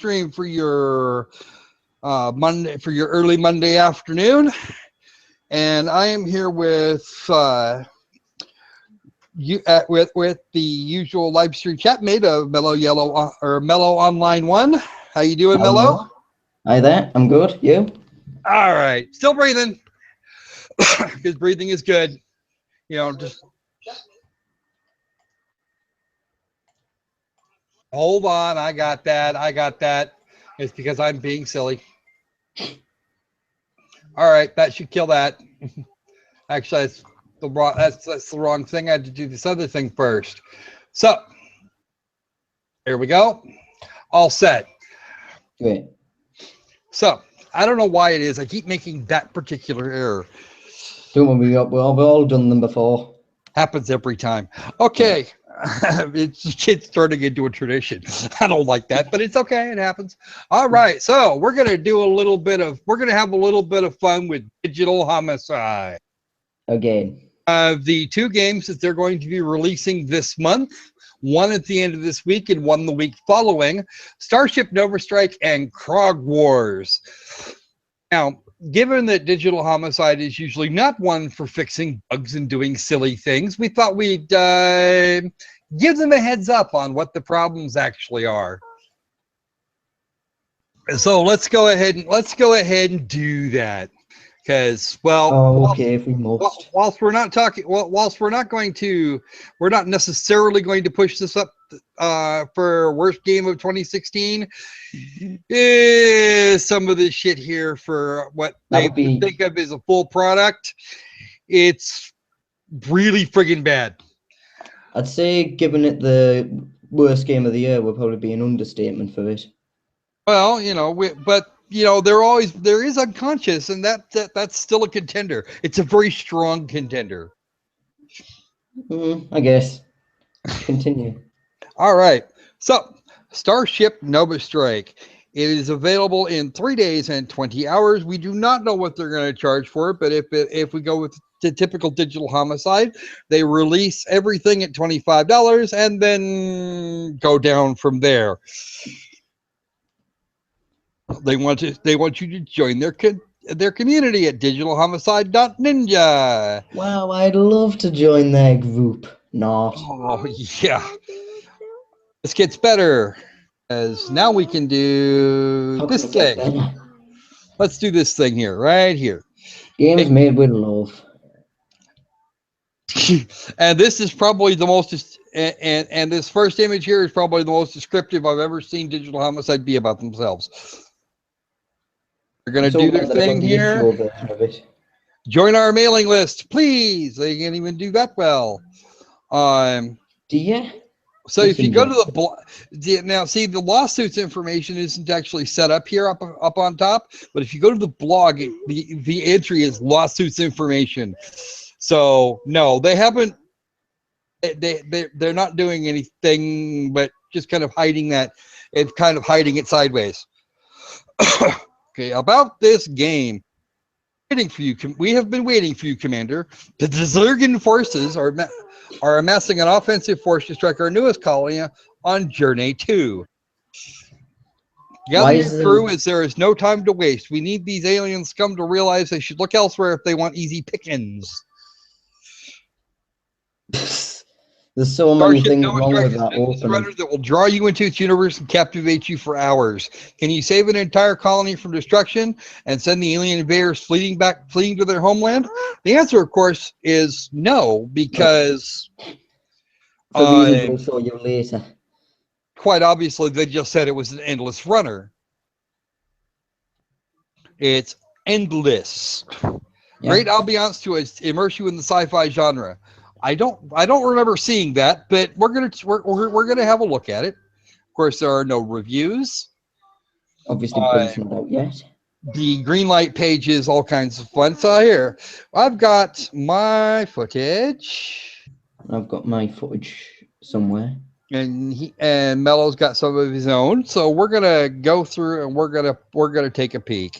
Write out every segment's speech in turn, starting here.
stream for your early Monday afternoon, and I am here with with the usual live stream chat mate of Mellow Yellow or Mellow Online One. How you doing, Mellow? Hi there. I'm good. You? All right. Still breathing. Because breathing is good. You know, just hold on. I got that. It's because I'm being silly. All right, that should kill that. Actually, that's the wrong thing. I had to do this other thing first. So here we go. All set. Great. So I don't know why it is. I keep making that particular error. Don't worry, we've all done them before. Happens every time. Okay. It's turning into a tradition. I don't like that, but it's okay. It happens. All right. So we're going to have a little bit of fun with Digital Homicide. Again. The two games that they're going to be releasing this month, one at the end of this week and one the week following, Starship Nova Strike and Krog Wars. Now, given that Digital Homicide is usually not one for fixing bugs and doing silly things, we thought we'd give them a heads up on what the problems actually are. So let's go ahead and do that. Because, well, okay, if we must. Whilst we're not necessarily going to push this up for worst game of 2016, some of this shit here for what they think of as a full product, it's really friggin' bad. I'd say giving it the worst game of the year would probably be an understatement for it. Well, you know, there is Unconscious, and that's still a contender. It's a very strong contender. I guess. Continue. All right. So, Starship Nova Strike. It is available in 3 days and 20 hours. We do not know what they're going to charge for it, but if we go with the typical Digital Homicide, they release everything at $25 and then go down from there. They want you to join their community at digitalhomicide.ninja. Wow, I'd love to join their group. Not. Oh yeah. This gets better, as now we can do this thing. Let's do this thing here, right here. Games made with love. And this is probably the most, and this first image here is probably the most descriptive I've ever seen Digital Homicide be about themselves. They're going to do their thing here. Join our mailing list, please. They can't even do that well. Do you? So if you go to the blog, now see the lawsuits information isn't actually set up here up on top, but if you go to the blog, the entry is lawsuits information. So no, they haven't. They're not doing anything, but just kind of hiding that. It's kind of hiding it sideways. Okay, about this game, we have been waiting for you, Commander. The Zergan forces are amassing an offensive force to strike our newest colony on Journey 2. Gather your crew, as there is no time to waste. We need these alien scum to realize they should look elsewhere if they want easy pickings. There's so many things wrong with that opening. That will draw you into its universe and captivate you for hours. Can you save an entire colony from destruction and send the alien invaders fleeing to their homeland? The answer, of course, is no, because for reasons we'll show you later. Quite obviously, they just said it was an endless runner. It's endless. Yeah. Great ambiance to immerse you in the sci-fi genre. I don't remember seeing that, but we're gonna have a look at it. Of course, there are no reviews. Obviously, not out yet. The green light page is all kinds of fun. So here, I've got my footage. I've got my footage somewhere. And Mello's got some of his own. So we're gonna go through and we're gonna take a peek.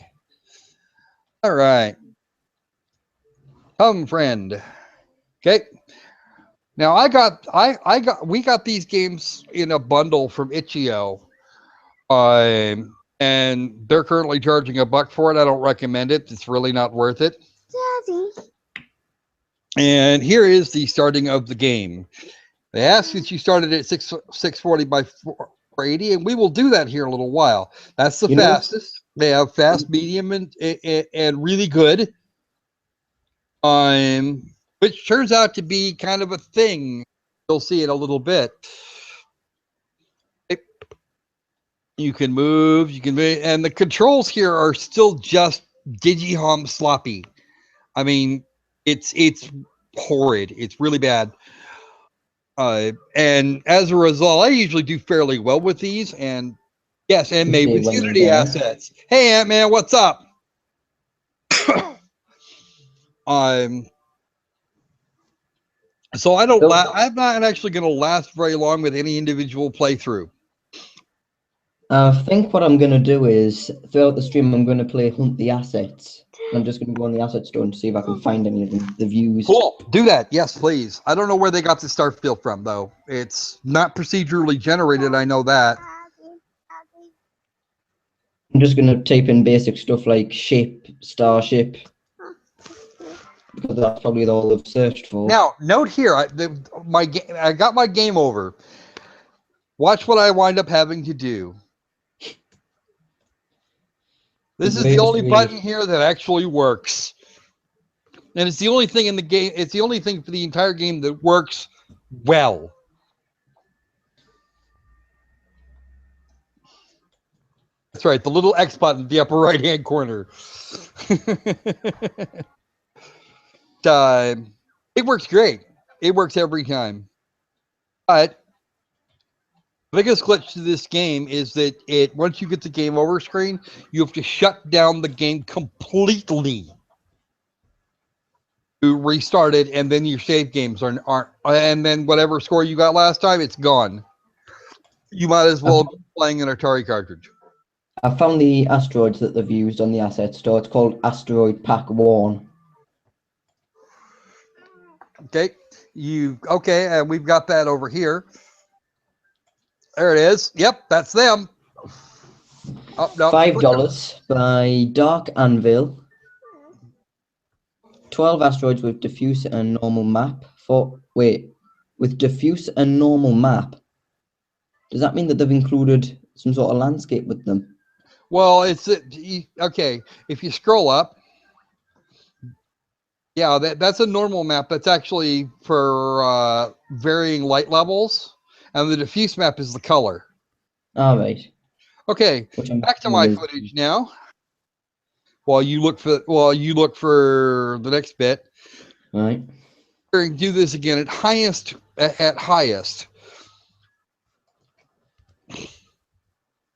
All right, come friend. Okay. Now we got these games in a bundle from Itch.io. And they're currently charging $1 for it. I don't recommend it. It's really not worth it. Daddy. And here is the starting of the game. They ask that you started at 640 by 480, and we will do that here in a little while. That's the fastest. They have fast, medium, and really good. Which turns out to be kind of a thing. You'll see it a little bit. You can move, and the controls here are still just digi-hum sloppy. I mean, it's horrid. It's really bad. And as a result, I usually do fairly well with these. And yes, and made with Unity assets. Hey, Ant-Man, what's up? So I'm not actually going to last very long with any individual playthrough. I think what I'm going to do is, throughout the stream, I'm going to play Hunt the Assets. I'm just going to go on the asset store and see if I can find any of the views. Cool. Do that. Yes, please. I don't know where they got the Starfield from, though. It's not procedurally generated. I know that. I'm just going to type in basic stuff like ship, starship, because that's probably all they've searched for. Now, note here, I got my game over. Watch what I wind up having to do. This is the only button here that actually works. And it's the only thing in the game, it's the only thing for the entire game that works well. That's right, the little X button in the upper right-hand corner. It works great. It works every time. But the biggest glitch to this game is that once you get the game over screen, you have to shut down the game completely to restart it, and then your save games aren't, and then whatever score you got last time, it's gone. You might as well be playing an Atari cartridge. I found the asteroids that they've used on the asset store. It's called Asteroid Pack 1. Okay, and we've got that over here. There it is. Yep, that's them. Oh, no. $5 by Dark Anvil. 12 asteroids with diffuse and normal map. With diffuse and normal map. Does that mean that they've included some sort of landscape with them? Well, okay. If you scroll up, yeah, that's a normal map. That's actually for varying light levels. And the diffuse map is the color. All right. Okay, back to my footage now. While you look for the next bit. All right. We're going to do this again at highest.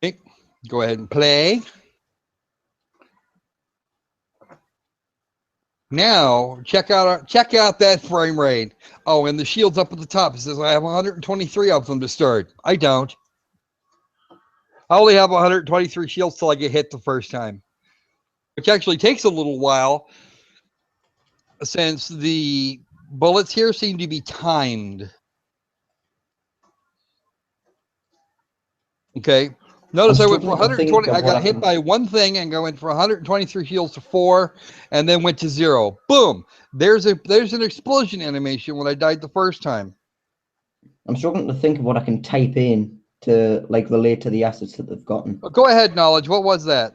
Okay, go ahead and play. Now check out that frame rate. Oh, and the shield's up at the top. It says I have 123 of them to start. I don't. I only have 123 shields till I get hit the first time, which actually takes a little while since the bullets here seem to be timed. Okay. Notice I went for 120. I got hit by one thing and went for 123 shields to 4, and then went to 0. Boom! There's an explosion animation when I died the first time. I'm struggling to think of what I can type in to relate to the assets that they've gotten. Go ahead, Knowledge. What was that?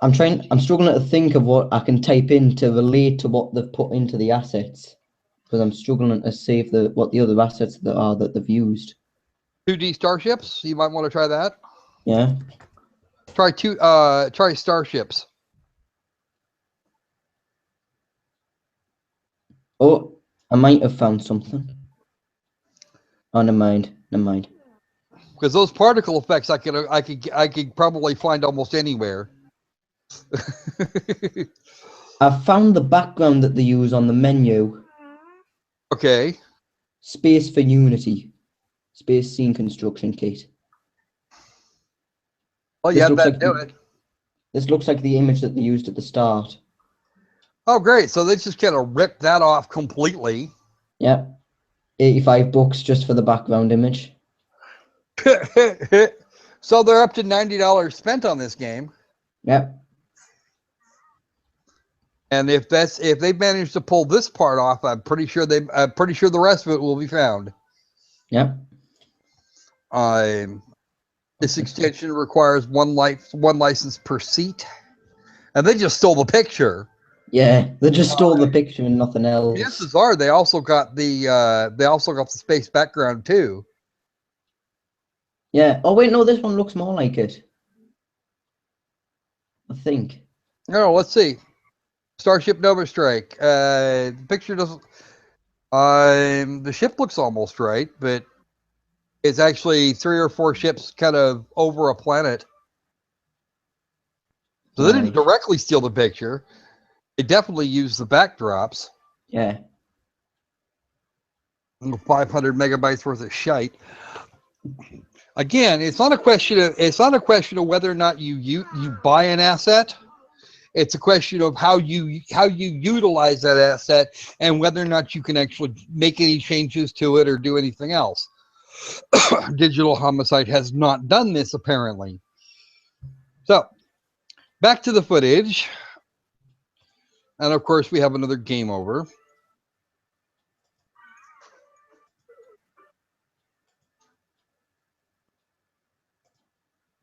I'm struggling to think of what I can type in to relate to what they've put into the assets, because I'm struggling to save what the other assets that they've used. 2D starships. You might want to try that. Yeah. Try starships. Oh, I might have found something. Oh, never mind. Because those particle effects, I could probably find almost anywhere. I found the background that they use on the menu. Okay. Space for Unity. Space Scene Construction Kit. Oh yeah, do it. This looks like the image that they used at the start. Oh great! So they just kind of ripped that off completely. Yeah, $85 just for the background image. So they're up to $90 spent on this game. Yep. And if they manage to pull this part off, I'm pretty sure the rest of it will be found. Yep. This extension requires one license per seat, and they just stole the picture. Yeah, they just stole the picture and nothing else. Chances are they also got the space background too. Yeah. Oh wait, no, this one looks more like it. I think. No, let's see. Starship Nova Strike. The picture doesn't. The ship looks almost right, but it's actually 3 or 4 ships kind of over a planet. So they didn't directly steal the picture. They definitely used the backdrops. Yeah. 500 megabytes worth of shite. Again, it's not a question of whether or not you buy an asset. It's a question of how you utilize that asset and whether or not you can actually make any changes to it or do anything else. Digital Homicide has not done this apparently. So back to the footage, and of course we have another game over.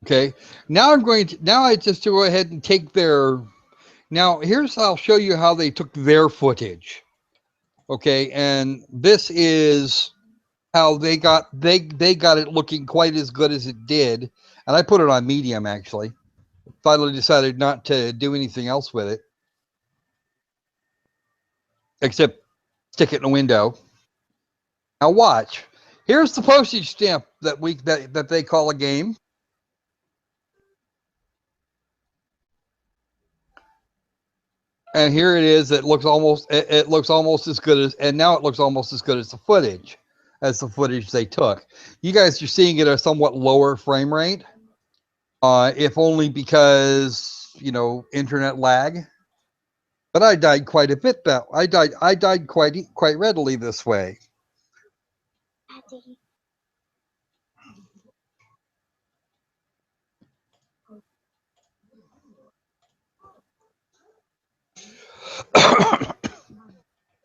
Okay, now I just go ahead and take their. Now I'll show you how they took their footage. Okay, and this is how they got it looking quite as good as it did, and I put it on medium actually. Finally decided not to do anything else with it, except stick it in a window. Now watch. Here's the postage stamp that they call a game. And here it is. It looks almost as good as, and now it looks almost as good as the footage they took. You guys are seeing it at a somewhat lower frame rate, if only because internet lag. But I died quite a bit. I died quite readily this way.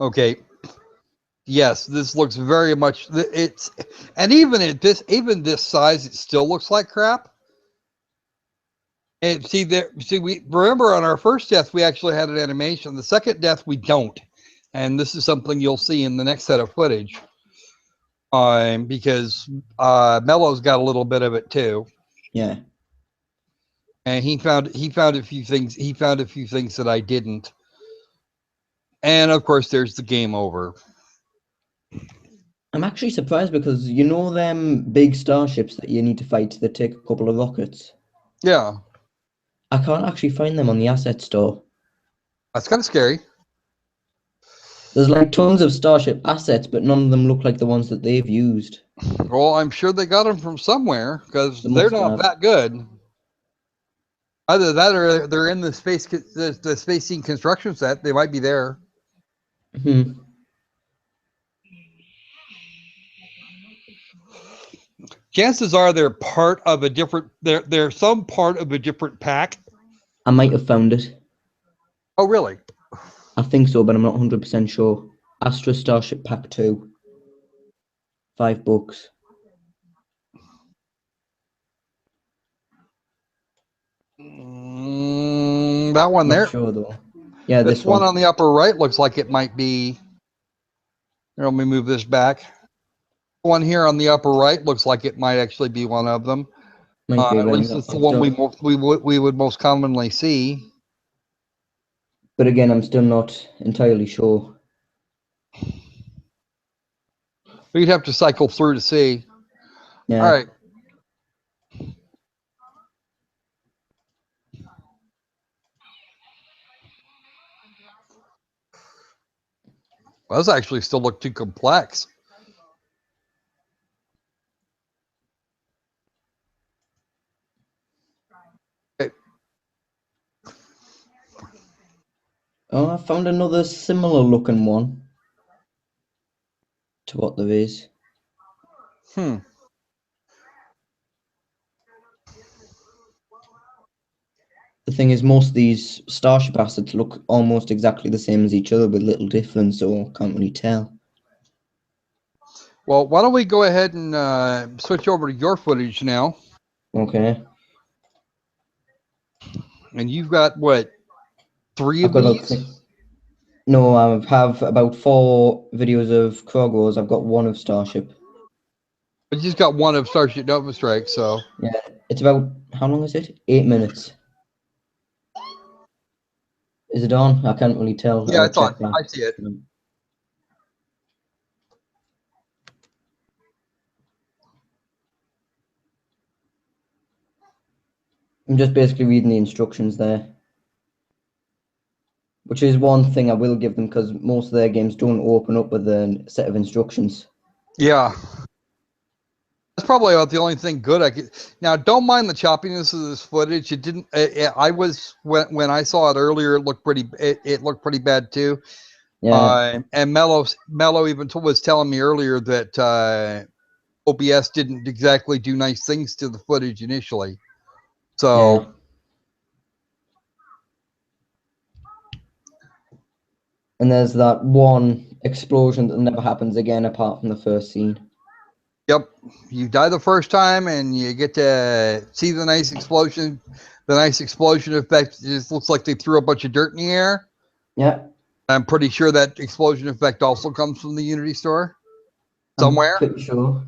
Okay. Yes, this looks very much. And even this size, it still looks like crap. And we remember on our first death we actually had an animation. The second death we don't, and this is something you'll see in the next set of footage. Because Mello's got a little bit of it too. Yeah. And he found a few things. He found a few things that I didn't. And of course, there's the game over. I'm actually surprised because you know them big starships that you need to fight that take a couple of rockets? Yeah. I can't actually find them on the asset store. That's kind of scary. There's like tons of starship assets, but none of them look like the ones that they've used. Well, I'm sure they got them from somewhere because they're not that good. Either that or they're in the space scene construction set. They might be there. Hmm. Chances are they're part of a different. They're some part of a different pack. I might have found it. Oh, really? I think so, but I'm not 100% sure. Astra Starship Pack 2. $5. That one there. Not sure though. Yeah, this one on the upper right looks like it might be. Here, let me move this back. One here on the upper right looks like it might actually be one of them. At least it's the one we would most commonly see. But again, I'm still not entirely sure. We'd have to cycle through to see. Yeah. All right. Well, those actually still look too complex. Okay. Oh, I found another similar looking one to what there is. The thing is, most of these Starship assets look almost exactly the same as each other with little difference, so can't really tell. Well, why don't we go ahead and switch over to your footage now? Okay. And you've got, what, 3 I've of got about these? 6. No, I have about 4 videos of Krog Wars. I've got 1 of Starship. I just got 1 of Starship Nova Strike, so... Yeah, it's about, how long is it? 8 minutes. Is it on? I can't really tell. Yeah, I'll it's on. check that. I see it. I'm just basically reading the instructions there. Which is one thing I will give them, because most of their games don't open up with a set of instructions. Yeah. That's probably about the only thing good I could... Now, don't mind the choppiness of this footage. It didn't... I was... When I saw it earlier, it looked pretty... It looked pretty bad, too. Yeah. And Mello even was telling me earlier that OBS didn't exactly do nice things to the footage initially. So... Yeah. And there's that one explosion that never happens again apart from the first scene. Yep, you die the first time, and you get to see the nice explosion. The nice explosion effect just looks like they threw a bunch of dirt in the air. Yeah. I'm pretty sure that explosion effect also comes from the Unity store somewhere. I'm pretty sure.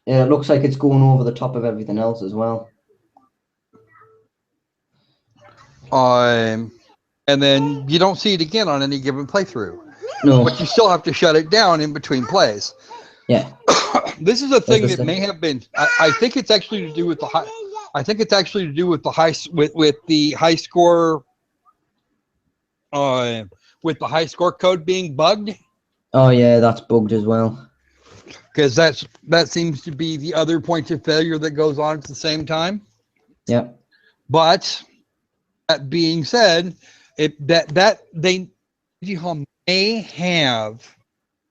Yeah, it looks like it's going over the top of everything else as well. And then you don't see it again on any given playthrough. No. But you still have to shut it down in between plays. Yeah. This is a thing that may have been. I think it's actually to do with the high. I think it's actually to do with the high with the high score. With the high score code being bugged. Oh yeah, that's bugged as well. Because that seems to be the other point of failure that goes on at the same time. Yeah. But that being said, that they may have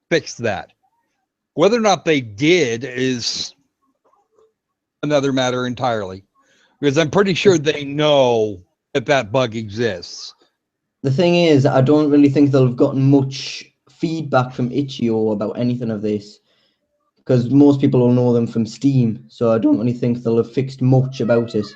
fixed that. Whether or not they did is another matter entirely, because I'm pretty sure they know that bug exists. The thing is, I don't really think they'll have gotten much feedback from Itch.io about anything of this, because most people will know them from Steam, so I don't really think they'll have fixed much about it.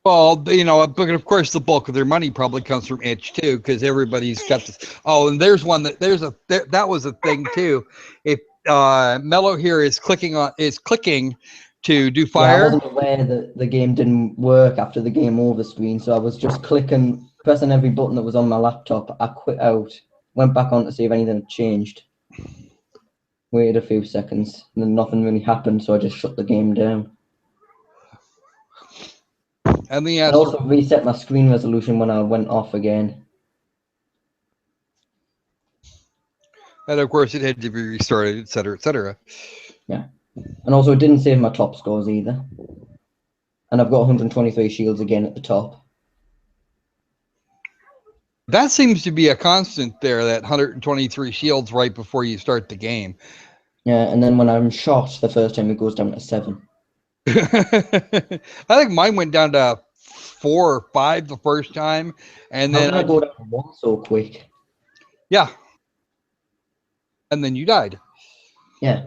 Well, you know, but of course the bulk of their money probably comes from Itch too, because everybody's got this. Oh, and there's one that was a thing too. If Mello here is clicking to do fire. Yeah, I wasn't aware that the game didn't work after the game over screen, so I was just pressing every button that was on my laptop. I quit out, went back on to see if anything had changed. Waited a few seconds, and then nothing really happened, so I just shut the game down. And I also reset my screen resolution when I went off again. And of course, it had to be restarted, etc., etc. Yeah. And also, it didn't save my top scores either. And I've got 123 shields again at the top. That seems to be a constant there, that 123 shields right before you start the game. Yeah, and then when I'm shot the first time, it goes down to 7. I think mine went down to 4 or 5 the first time, and then I go down to 1 so quick. Yeah, and then you died. Yeah.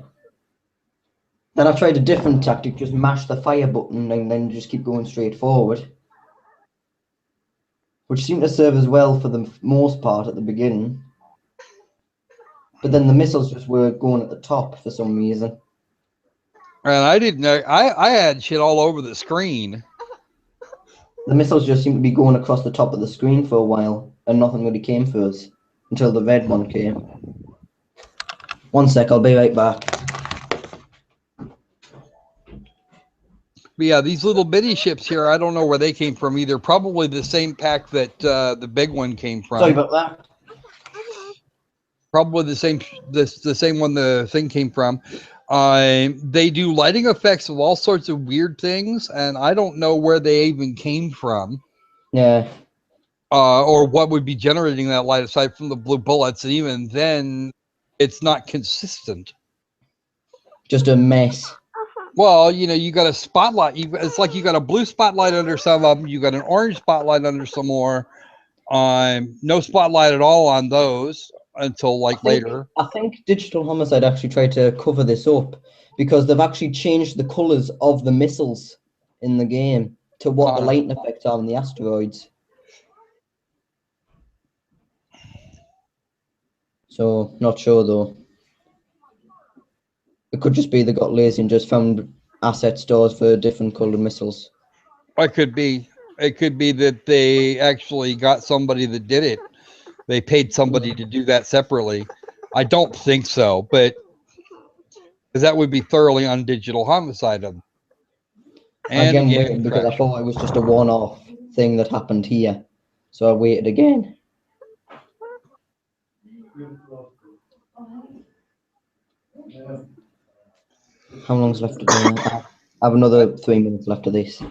Then I tried a different tactic, just mash the fire button and then just keep going straight forward, which seemed to serve as well for the most part at the beginning. But then the missiles just were going at the top for some reason. And I didn't know. I had shit all over the screen. The missiles just seemed to be going across the top of the screen for a while, and nothing really came for us until the red one came. 1 sec, I'll be right back. But yeah, these little bitty ships here, I don't know where they came from either. Probably the same pack that the big one came from. Sorry about that. Probably the same one the thing came from. They do lighting effects of all sorts of weird things, and I don't know where they even came from. Yeah. Or what would be generating that light aside from the blue bullets, and even then, it's not consistent. Just a mess. Well, you know, you got a spotlight. It's like you got a blue spotlight under some of them. You got an orange spotlight under some more. No spotlight at all on those until like later. I think Digital Homicide actually tried to cover this up because they've actually changed the colors of the missiles in the game to what the lightning effects are on the asteroids. So, not sure though. It could just be they got lazy and just found asset stores for different colored missiles. It could be. It could be that they actually got somebody that did it. They paid somebody to do that separately. I don't think so, but because that would be thoroughly on Digital Homicide. And again, waiting because I thought it was just a one-off thing that happened here. So I waited again. How long's left to do? I have another 3 minutes left of this.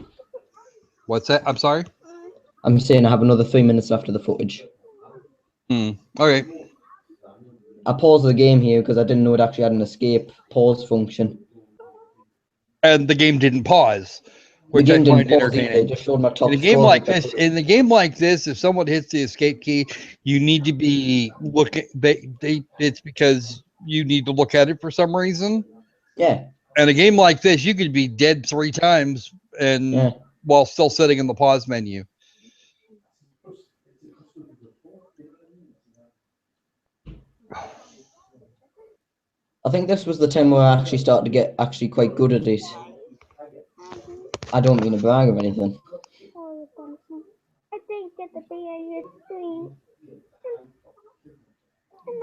What's that? I'm sorry? I'm saying I have another 3 minutes left of the footage. Okay. I paused the game here because I didn't know it actually had an escape pause function. And the game didn't pause, which I find entertaining. Just showed my top in a game like this, if someone hits the escape key, you need to be looking. It's because you need to look at it for some reason. Yeah. And a game like this, you could be dead 3 times and while still sitting in the pause menu. I think this was the time where I actually started to get quite good at it. I don't mean to brag or anything.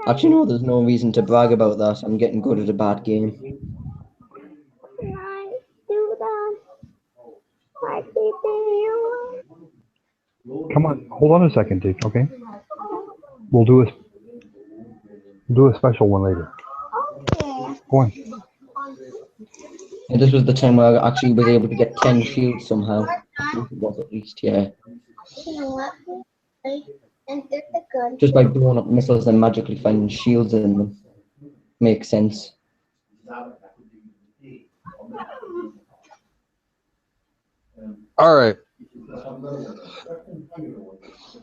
Actually, no, there's no reason to brag about that. I'm getting good at a bad game. Come on, hold on a second, dude. Okay, we'll do a special one later. Go on. And this was the time where I actually was able to get 10 shields somehow. I think it was at least, yeah. Just by blowing up missiles and magically finding shields in them. Makes sense. All right.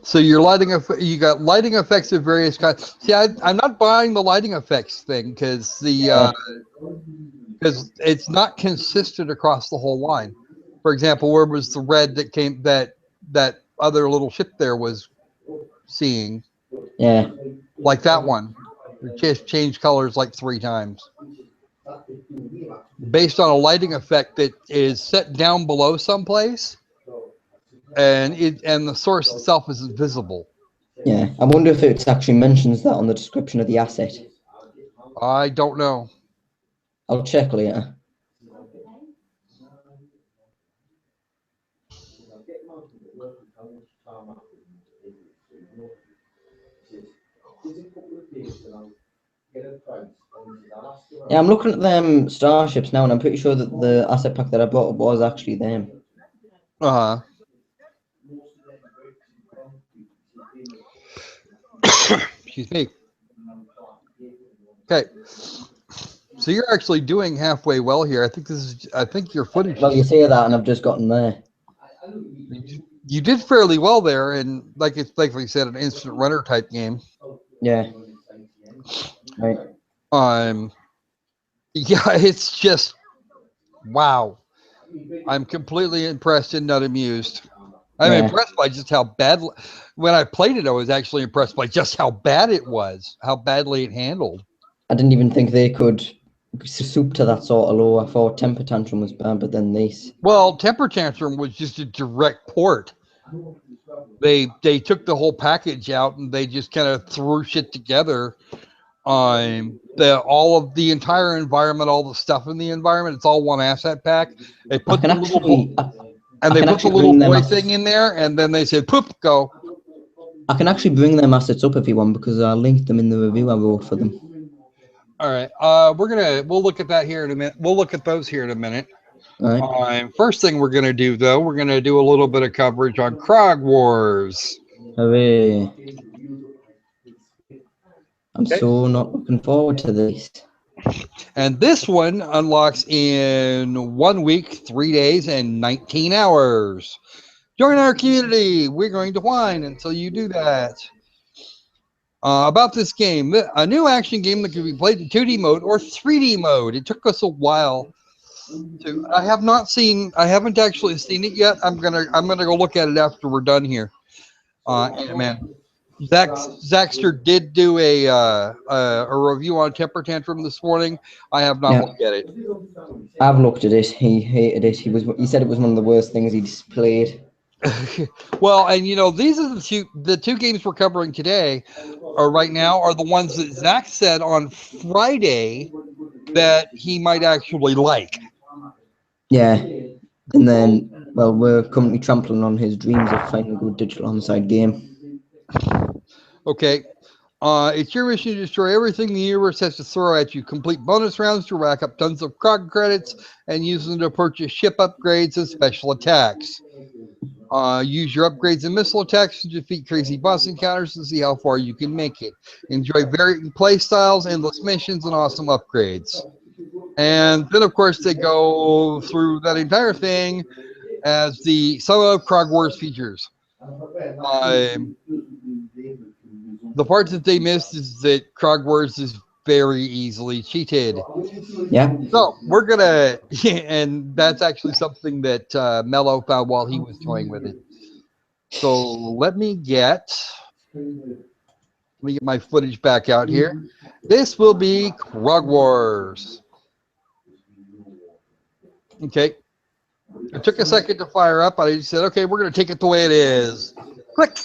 So you're you got lighting effects of various kinds. See, I'm not buying the lighting effects thing because it's not consistent across the whole line. For example, where was the red that other little ship there was seeing? Yeah. Like that one. It just changed colors like 3 times. Based on a lighting effect that is set down below someplace. And the source itself is invisible. Yeah, I wonder if it actually mentions that on the description of the asset. I don't know. I'll check later. Yeah, I'm looking at them starships now, and I'm pretty sure that the asset pack that I bought was actually them. Excuse me. Okay. So you're actually doing halfway well here. I think your footage. Well, you say that, and I've just gotten there. You did fairly well there, and like we said, an instant runner type game. Yeah. Right. Yeah, it's just wow. I'm completely impressed and not amused. I'm impressed by just how bad. When I played it, I was actually impressed by just how bad it was, how badly it handled. I didn't even think they could soup to that sort of low. I thought Temper Tantrum was bad, but then this. Well, Temper Tantrum was just a direct port. They took the whole package out and they just kind of threw shit together. All of the entire environment, all the stuff in the environment, it's all one asset pack. They put the little boy thing in there, and then they said, "Poop, go." I can actually bring them assets up if you want because I linked them in the review I wrote for them. All right, we'll look at that here in a minute. We'll look at those here in a minute. All right. First thing we're gonna do though, we're gonna do a little bit of coverage on Krog Wars. Hooray! I'm so not looking forward to this. And this one unlocks in 1 week, 3 days, and 19 hours. Join our community. We're going to whine until you do that. About this game, a new action game that can be played in 2D mode or 3D mode. It took us a while to. I haven't actually seen it yet. I'm gonna go look at it after we're done here. Man, Zaxter did do a review on Temper Tantrum this morning. I have not looked at it. I've looked at it. He hated it. He said it was one of the worst things he's played. Well, and these are the two games we're covering today, or right now, are the ones that Zach said on Friday that he might actually like. Yeah, and then we're currently trampling on his dreams of finding a good digital homicide game. Okay. It's your mission to destroy everything the universe has to throw at you. Complete bonus rounds to rack up tons of Krog credits and use them to purchase ship upgrades and special attacks. Use your upgrades and missile attacks to defeat crazy boss encounters and see how far you can make it. Enjoy varying play styles, endless missions, and awesome upgrades. And then, of course, they go through that entire thing as some of Krog Wars features. The part that they missed is that Krog Wars is very easily cheated. Yeah. So we're gonna, and that's actually something that Mello found while he was toying with it. So let me get my footage back out here. This will be Krog Wars. Okay. It took a second to fire up. I just said, okay, we're gonna take it the way it is. Click.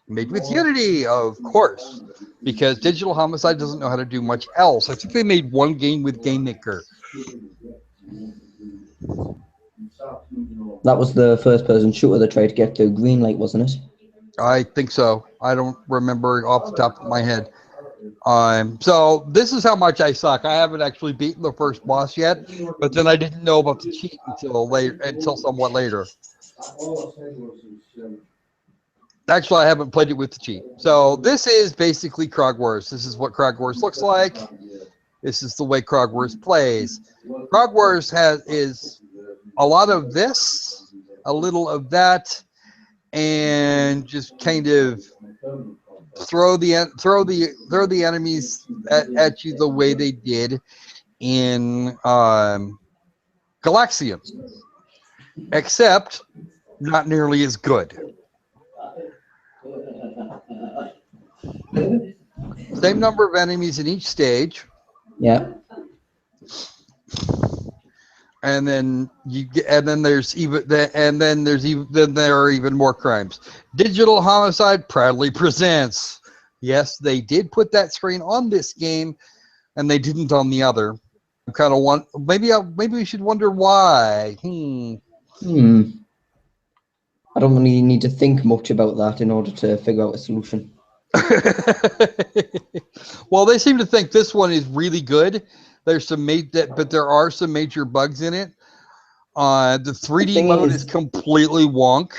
Made with Unity, of course, because Digital Homicide doesn't know how to do much else. I think they made one game with Game Maker. That was the first-person shooter that tried to get the green light, wasn't it? I think so. I don't remember off the top of my head. So this is how much I suck. I haven't actually beaten the first boss yet, but then I didn't know about the cheat until somewhat later. Actually, I haven't played it with the cheat. So this is basically Krog Wars. This is what Krog Wars looks like. This is the way Krog Wars plays. Krog Wars is a lot of this, a little of that, and just kind of throw the enemies at you the way they did in Galaxian, except not nearly as good. Same number of enemies in each stage. Yeah. And then there are even more crimes. Digital Homicide proudly presents. Yes, they did put that screen on this game, and they didn't on the other. I'm kind of maybe we should wonder why. I don't really need to think much about that in order to figure out a solution. Well, they seem to think this one is really good. There's but there are some major bugs in it. The 3D mode is completely wonk.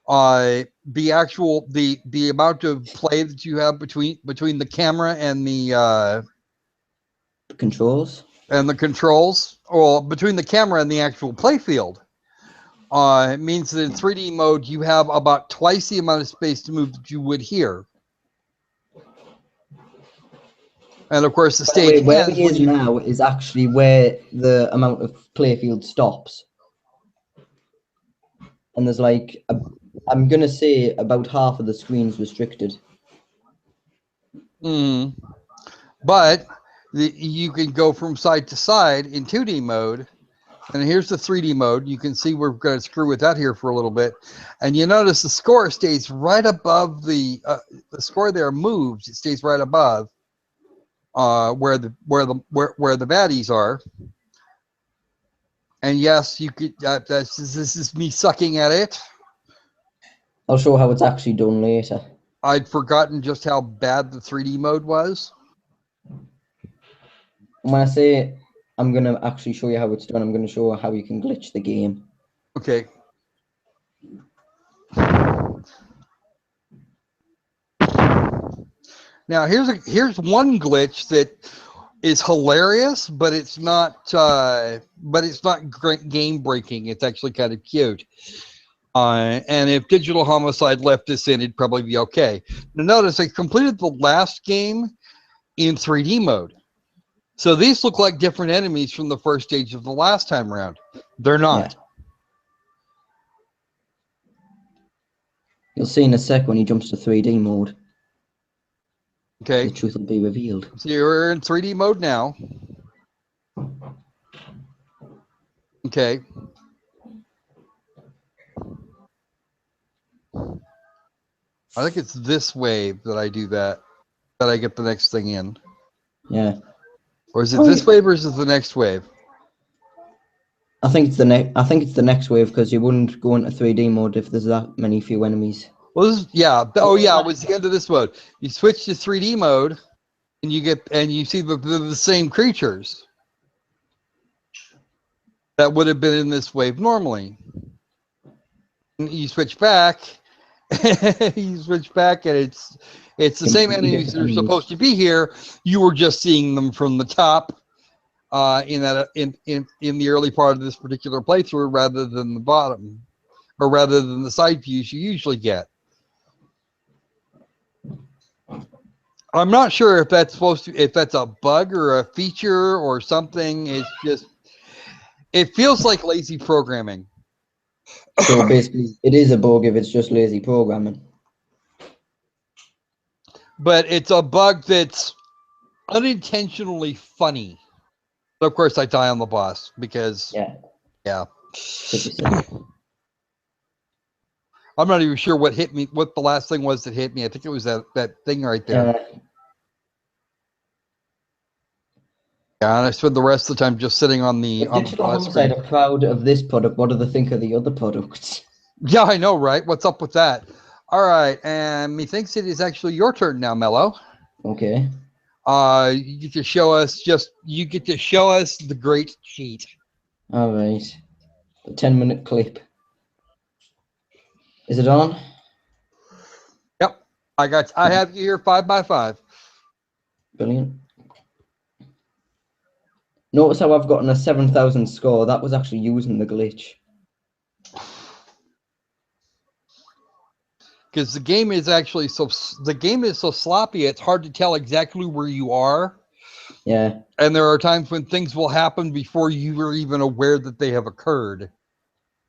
The amount of play that you have between the camera and the controls or between the camera and the actual play field. It means that in 3D mode, you have about twice the amount of space to move that you would here. And of course, the stage where he is now is actually where the amount of playfield stops. And there's like, I'm going to say about half of the screen's restricted. But you can go from side to side in 2D mode. And here's the 3D mode. You can see we're going to screw with that here for a little bit. And you notice the score stays right above the score there moves. It stays right above where the baddies are. And yes, you could. This is me sucking at it. I'll show how it's actually done later. I'd forgotten just how bad the 3D mode was. When I say I'm going to actually show you how it's done, I'm going to show how you can glitch the game. Okay. Now here's one glitch that is hilarious, but it's not game breaking. It's actually kind of cute. And if Digital Homicide left this in, it'd probably be okay. Now notice I completed the last game in 3D mode. So these look like different enemies from the first stage of the last time around. They're not. Yeah. You'll see in a sec when he jumps to 3D mode. Okay. The truth will be revealed. So you're in 3D mode now. Okay. I think it's this wave that I do that I get the next thing in. Yeah. Or is it this wave or is it the next wave? I think it's the next wave because you wouldn't go into 3D mode if there's that many few enemies. Well, yeah. Oh, yeah. It was the end of this mode. You switch to 3D mode, and you see the same creatures that would have been in this wave normally. And you switch back, and it's the same enemies that are supposed to be here. You were just seeing them from the top. In the early part of this particular playthrough, rather than the bottom, or rather than the side views you usually get. I'm not sure if that's if that's a bug or a feature or something. It's just, it feels like lazy programming. So basically, it is a bug if it's just lazy programming. But it's a bug that's unintentionally funny. But of course, I die on the boss because yeah. I'm not even sure what hit me. What the last thing was that hit me. I think it was that thing right there. Yeah, and I spent the rest of the time just sitting on the Digital Homicide are proud of this product. What do they think of the other products? Yeah, I know, right? What's up with that? All right, and methinks it is actually your turn now, Mello. Okay. You get to show us the great cheat. All right. The 10-minute clip. Is it on? Yep. I have you here 5x5. Brilliant. Notice how I've gotten a 7,000 score. That was actually using the glitch. Because the game is so sloppy, it's hard to tell exactly where you are. Yeah. And there are times when things will happen before you were even aware that they have occurred.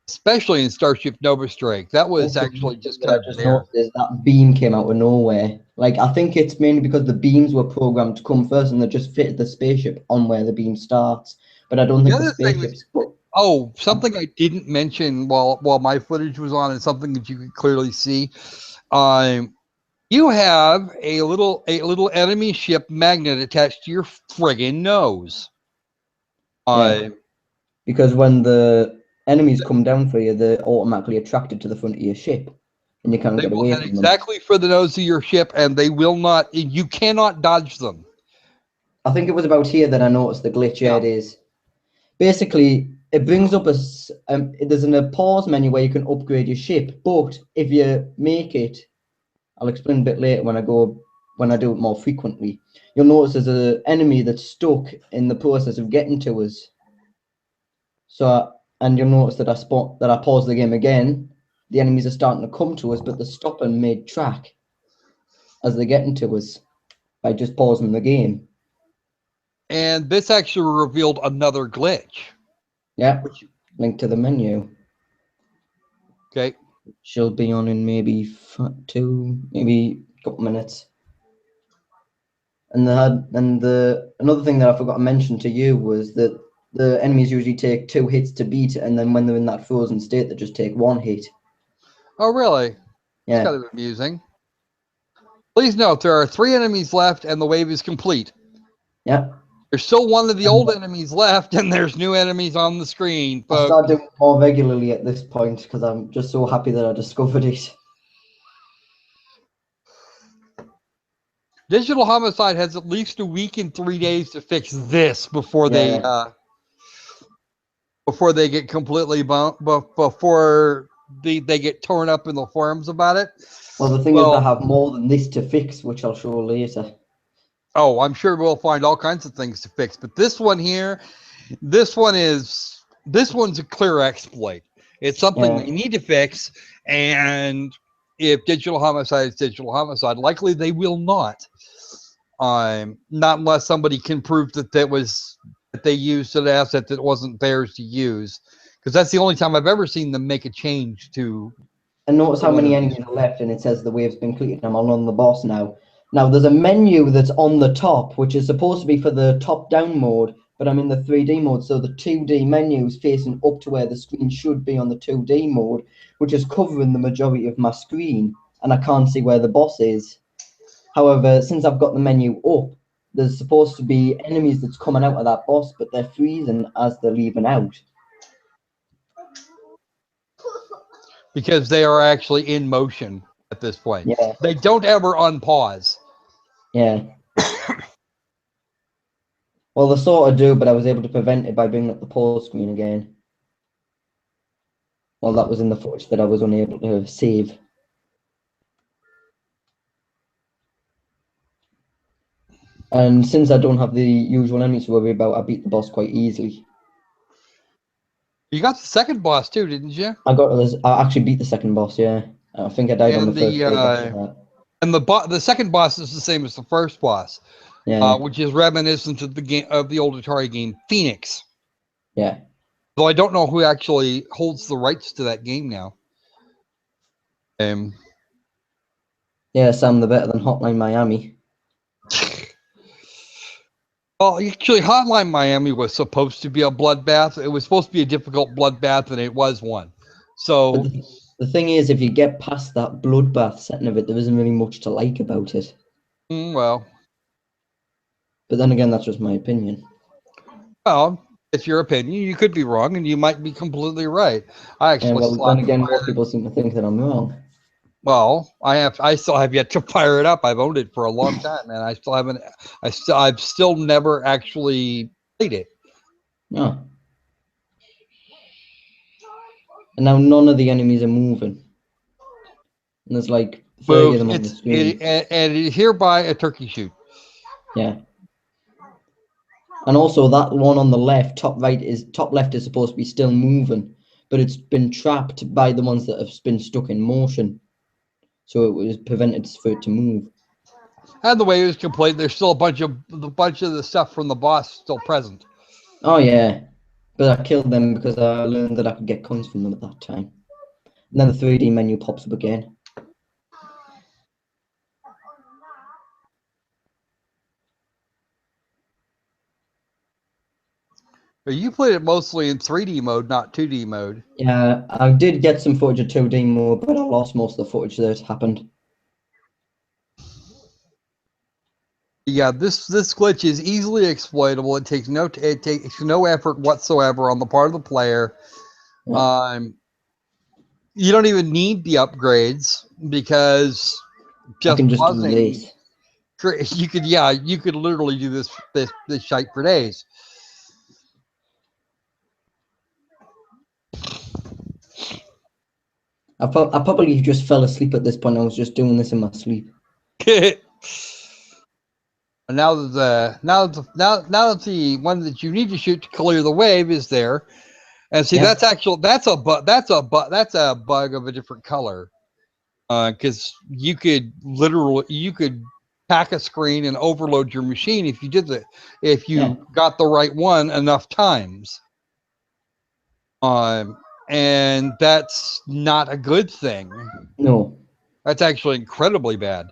Especially in Starship Nova Strike. That was actually just kind of there. That beam came out of nowhere. Like, I think it's mainly because the beams were programmed to come first and they just fitted the spaceship on where the beam starts. But I don't think the spaceship's... Oh, something I didn't mention while my footage was on, and something that you could clearly see. You have a little enemy ship magnet attached to your friggin' nose. Because when the enemies come down for you, they're automatically attracted to the front of your ship, and you can't get away from them. Exactly for the nose of your ship, and they will not. You cannot dodge them. I think it was about here that I noticed the glitch. Yeah, it is. Basically, it brings up there's a pause menu where you can upgrade your ship, but if you make it, I'll explain a bit later when I do it more frequently. You'll notice there's an enemy that's stuck in the process of getting to us. So, and you'll notice that I pause the game again. The enemies are starting to come to us, but they're stopping mid-track as they're getting to us by just pausing the game. And this actually revealed another glitch. Yeah, link to the menu. Okay. She'll be on in maybe maybe a couple minutes. And another thing that I forgot to mention to you was that the enemies usually take 2 hits to beat, and then when they're in that frozen state, they just take 1 hit. Oh, really? Yeah. It's kind of amusing. Please note, there are 3 enemies left, and the wave is complete. Yeah. There's still one of the old enemies left, and there's new enemies on the screen, folks. I'll start doing it more regularly at this point, because I'm just so happy that I discovered it. Digital Homicide has at least a week and 3 days to fix this before they get completely before they get torn up in the forums about it. Well, the thing is, I have more than this to fix, which I'll show later. Oh, I'm sure we'll find all kinds of things to fix. But this one here, this one's a clear exploit. It's something Yeah. they need to fix, and if Digital Homicide is Digital Homicide, likely they will not. Not unless somebody can prove that they used an asset that wasn't theirs to use, because that's the only time I've ever seen them make a change to. And notice how one many of enemies are left, and it says the wave's been completed. I'm on the boss now. Now, there's a menu that's on the top, which is supposed to be for the top-down mode, but I'm in the 3D mode, so the 2D menu is facing up to where the screen should be on the 2D mode, which is covering the majority of my screen, and I can't see where the boss is. However, since I've got the menu up, there's supposed to be enemies that's coming out of that boss, but they're freezing as they're leaving out. Because they are actually in motion at this point. Yeah. They don't ever unpause. Yeah. Well, they sort of do, but I was able to prevent it by bringing up the pause screen again. Well, that was in the footage that I was unable to save. And since I don't have the usual enemies to worry about, I beat the boss quite easily. You got the second boss too, didn't you? I actually beat the second boss, yeah. I think I died on the And first stage after that. and the second boss is the same as the first boss, Yeah, which is reminiscent of the old Atari game Phoenix. yeah. Though I don't know who actually holds the rights to that game now. Yeah, Sam, the better than Hotline Miami. Well, actually, Hotline Miami was supposed to be a bloodbath. It was supposed to be a difficult bloodbath, and it was one. So But the thing is, if you get past that bloodbath setting of it, there isn't really much to like about it. well, But then again, that's just my opinion. it's your opinion. You could be wrong, and you might be completely right. I Yeah, actually well, then again, most people seem to think that I'm wrong. Well, I still have yet to fire it up. I've owned it for a long time, and I still haven't. I've still never actually played it. No. And now none of the enemies are moving. And there's like 30 of them on the screen. And it hereby a turkey shoot. Yeah. And also that one on the left, top left is supposed to be still moving, but it's been trapped by the ones that have been stuck in motion. So it was prevented for it to move. And the way it was complete, there's still a bunch of the stuff from the boss still present. Oh yeah. But I killed them because I learned that I could get coins from them at that time. And then the 3D menu pops up again. But you played it mostly in 3D mode, not 2D mode. Yeah, I did get some footage of 2D mode, but I lost most of the footage that happened. Yeah, this glitch is easily exploitable. It takes no effort whatsoever on the part of the player. Yeah. You don't even need the upgrades because I can just do buzzing, this. you could literally do this shite for days. I probably just fell asleep at this point. I was just doing this in my sleep. And now that the one that you need to shoot to clear the wave is there, and see that's a bug of a different color, because you could pack a screen and overload your machine if you got the right one enough times. And that's not a good thing. No. That's actually incredibly bad.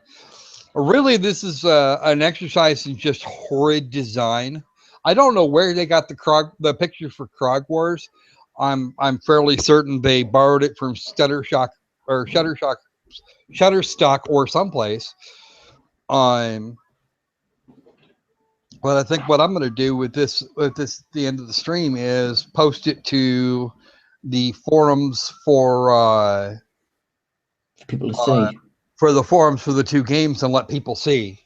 Really, this is an exercise in just horrid design. I don't know where they got the pictures for Krog Wars. I'm fairly certain they borrowed it from Shutterstock or someplace. But I think what I'm going to do with this the end of the stream is post it to the forums for people to see. For the forums for the two games and let people see.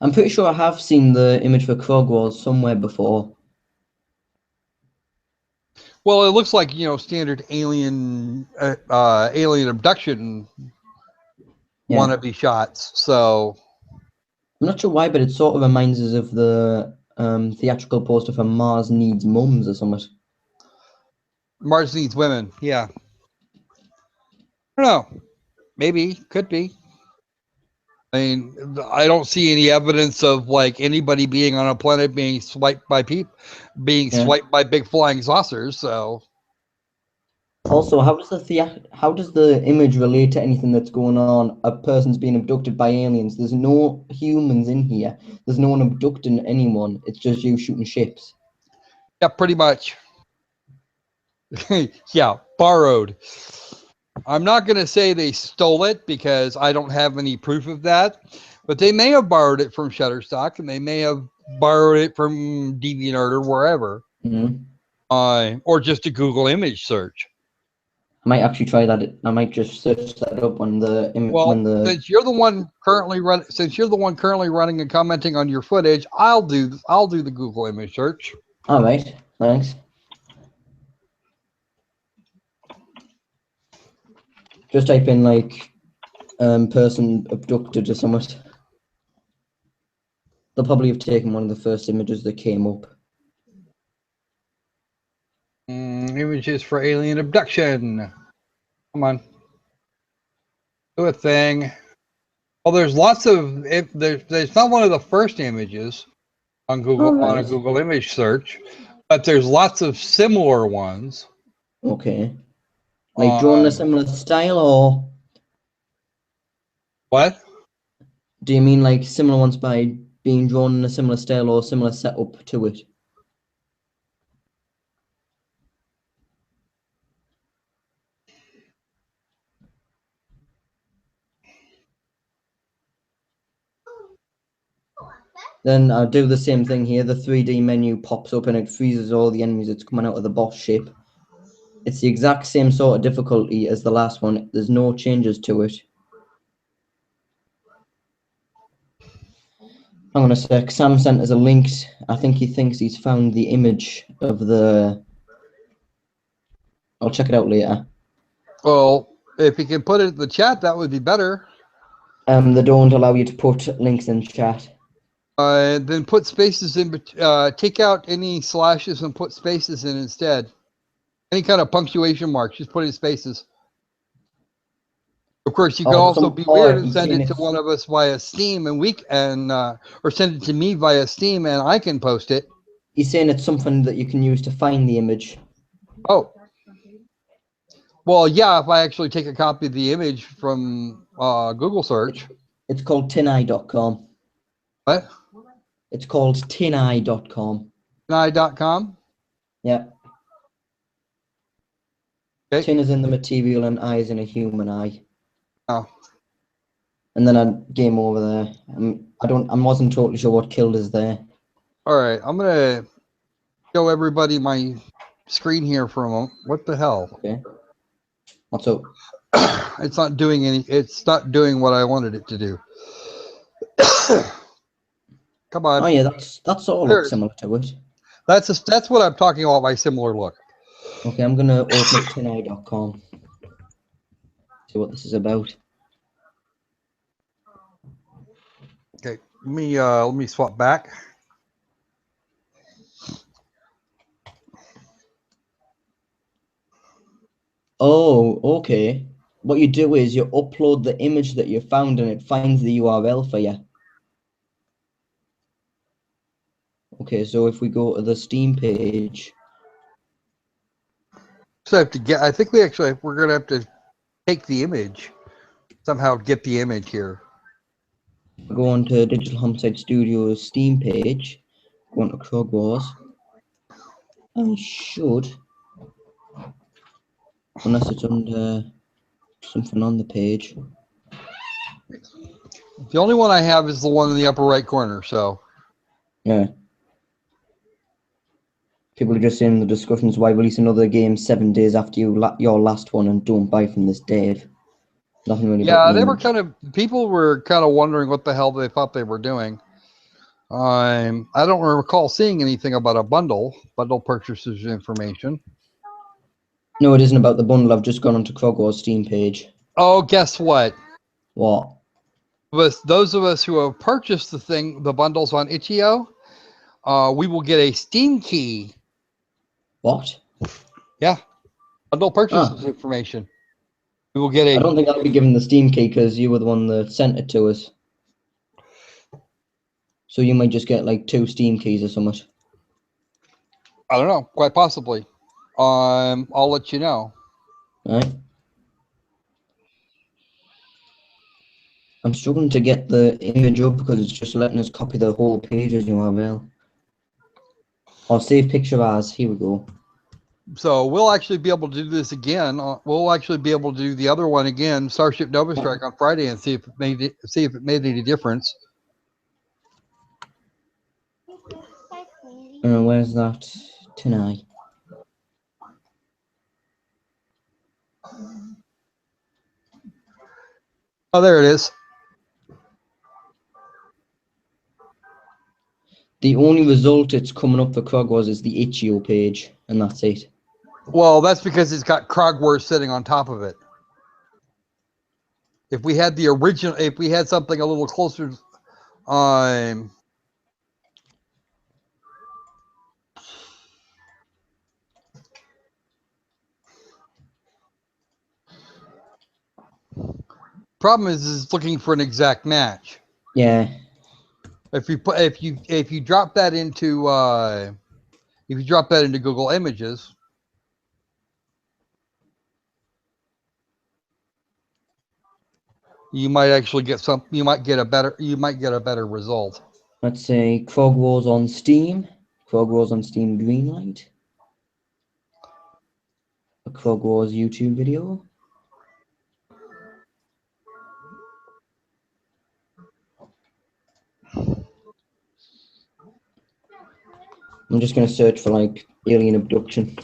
I'm pretty sure I have seen the image for Krog Wars somewhere before. Well, it looks like, standard alien abduction wannabe shots. So I'm not sure why, but it sort of reminds us of the theatrical poster for Mars Needs Mums or something. Mars Needs Women. Yeah. I don't know. Maybe. Could be. I mean, I don't see any evidence of like anybody being on a planet being swiped by swiped by big flying saucers. So also, how does the image relate to anything that's going on? A person's being abducted by aliens. There's no humans in here. There's no one abducting anyone. It's just you shooting ships. yeah, pretty much. Yeah, borrowed. I'm not going to say they stole it because I don't have any proof of that, but they may have borrowed it from Shutterstock and they may have borrowed it from DeviantArt or wherever, or just a Google image search. I might actually try that. I might just search that up on the image. Well, since you're the one currently running and commenting on your footage, I'll do the Google image search. All right, thanks. Just type in like person abducted or something. They'll probably have taken one of the first images that came up. Images for alien abduction. Come on. Do a thing. Well, there's lots of there's not one of the first images on Google on a Google image search, but there's lots of similar ones. Okay. Like drawn in a similar style, or what? Do you mean like similar ones by being drawn in a similar style or similar setup to it? Then I'll do the same thing here. The 3D menu pops up and it freezes all the enemies that's coming out of the boss ship. It's the exact same sort of difficulty as the last one. There's no changes to it. Hang on a sec. Sam sent us a link. I think he thinks he's found the image of the... I'll check it out later. Well, if you can put it in the chat, that would be better. They don't allow you to put links in chat. Then put spaces in. Take out any slashes and put spaces in instead. Any kind of punctuation marks, just put in spaces. Of course, you can also be weird and send it to one of us via Steam, and or send it to me via Steam, and I can post it. He's saying it's something that you can use to find the image. Oh. Well, yeah, if I actually take a copy of the image from Google search. It's called tineye.com. What? It's called tineye.com. Tineye.com? Yeah. Okay. Tin is in the material and eye is in a human eye. Oh. And then I game over there. I wasn't totally sure what killed us there. All right, I'm gonna show everybody my screen here for a moment. What the hell? Okay. What's up? It's not doing what I wanted it to do. Come on. Oh yeah, that's all looks similar to it. That's what I'm talking about by similar look. Okay, I'm gonna open tineye.com. See what this is about. Okay, let me swap back. Oh, okay. What you do is you upload the image that you found and it finds the URL for you. Okay, so if we go to the Steam page. So I think we're gonna have to take the image. Somehow get the image here. Go on to Digital Homicide Studios Steam page. Go on to Krog Wars. And should, unless it's under something on the page. The only one I have is the one in the upper right corner, so. Yeah. People are just saying in the discussions, why release another game 7 days after your last one and don't buy from this Dave? Nothing really. Yeah, people were kind of wondering what the hell they thought they were doing. I don't recall seeing anything about a bundle purchases information. No, it isn't about the bundle. I've just gone onto Krog Wars Steam page. Oh, guess what? What? those of us who have purchased the bundles on Itch.io, we will get a Steam key. What? Yeah, bundle purchase information. We will get a. I don't think I'll be given the Steam key because you were the one that sent it to us. So you might just get like 2 Steam keys or something. I don't know, quite possibly. I'll let you know. All right. I'm struggling to get the image up because it's just letting us copy the whole page as URL. I'll save picture as. Here we go. So we'll actually be able to do this again. We'll actually be able to do the other one again, Starship Nova Strike, on Friday, and see if it made any difference. Where's that tonight? Oh, there it is. The only result it's coming up for Krog Wars is the Itch.io page, and that's it. Well, that's because it's got Krog Wars sitting on top of it. If we had the original, if we had something a little closer, problem is looking for an exact match. Yeah. If you drop that into Google Images, you might actually get you might get a better result. Let's say Krog Wars on Steam. Krog Wars on Steam Greenlight. A Krog Wars YouTube video. I'm just going to search for like alien abduction.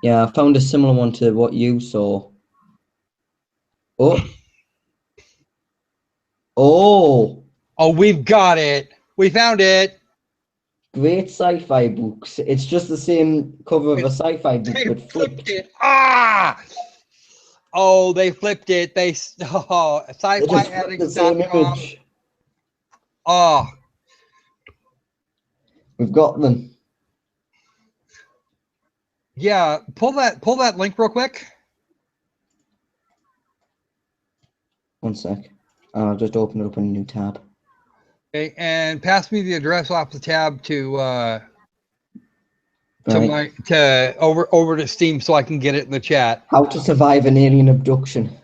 Yeah, I found a similar one to what you saw. Oh. Oh. Oh, we've got it. We found it. Great sci-fi books. It's just the same cover of a sci-fi book, They but flipped. it. Ah! Oh, they flipped it. They sci-fi They just flipped the same image. Oh, We've got them. yeah. Pull that link real quick. One sec. I'll just open it up in a new tab. Okay, and pass me the address off the tab to Right. over to Steam so I can get it in the chat. How to survive an alien abduction.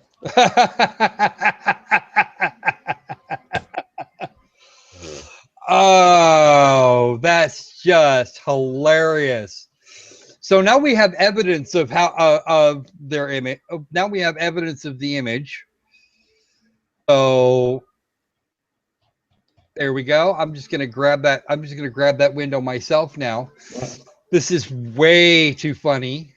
Oh, that's just hilarious. So now we have evidence of how of their image. Now we have evidence of the image. So there we go. I'm just gonna grab that. I'm just gonna grab that window myself now. This is way too funny.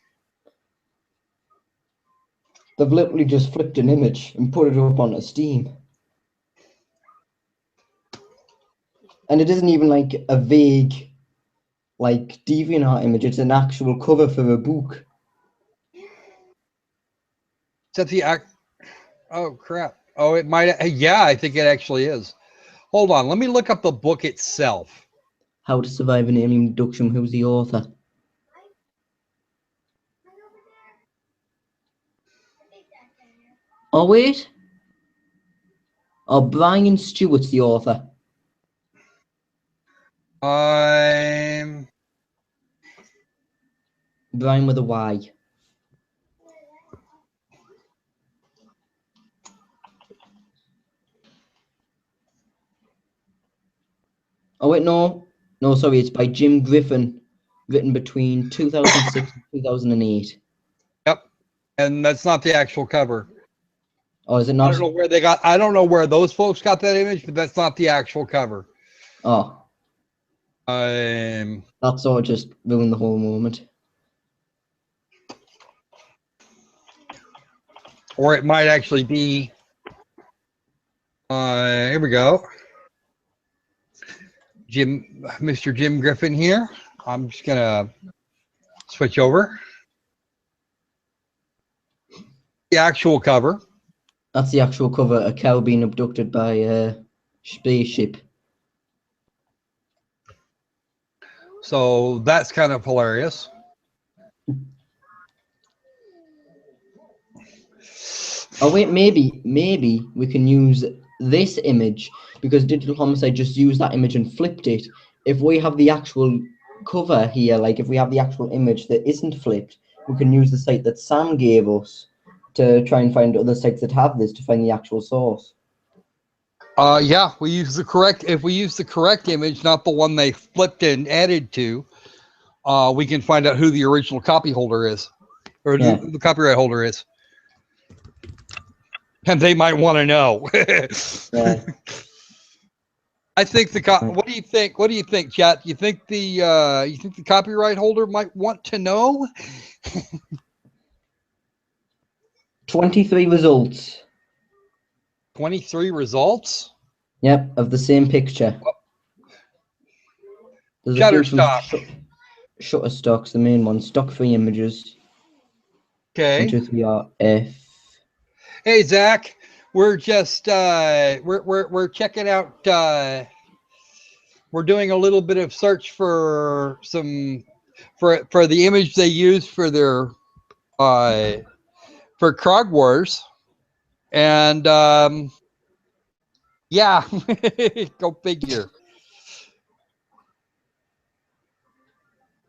They've literally just flipped an image and put it up on Steam. And it isn't even like a vague, like DeviantArt image. It's an actual cover for a book. Is that the act? Oh crap! Oh, it might. Yeah, I think it actually is. Hold on. Let me look up the book itself. How to Survive an Alien Abduction. Who's the author? Oh wait. Oh, Brian Stewart's the author. I'm Brian with a Y. Oh wait, no, sorry, it's by Jim Griffin, written between 2006 and 2008. Yep, and that's not the actual cover. Oh, is it I not? don't know where they got. I don't know where those folks got that image, but that's not the actual cover. Oh, That's all just ruined the whole moment. Or it might actually be. Here we go. Mr. Jim Griffin here. I'm just gonna switch over. The actual cover. That's the actual cover. A cow being abducted by a spaceship. So that's kind of hilarious. Oh wait, maybe we can use this image because Digital Homicide just used that image and flipped it. If we have the actual cover here, like if we have the actual image that isn't flipped, we can use the site that Sam gave us to try and find other sites that have this to find the actual source. Yeah, we use the correct. If we use the correct image, not the one they flipped and added to, we can find out who the original copy holder is, or Yeah. the copyright holder is, and they might want to know. Yeah. I think what do you think? What do you think, chat? You think the copyright holder might want to know? 23 results. 23 results? Yep, of the same picture. There's a few from Shutterstock's the main one. Stock 3 images. Okay. 1, 2, 3 are F. Hey Zach, we're just we're checking out. We're doing a little bit of search for some for the image they use for their for Krog Wars, and yeah, go figure.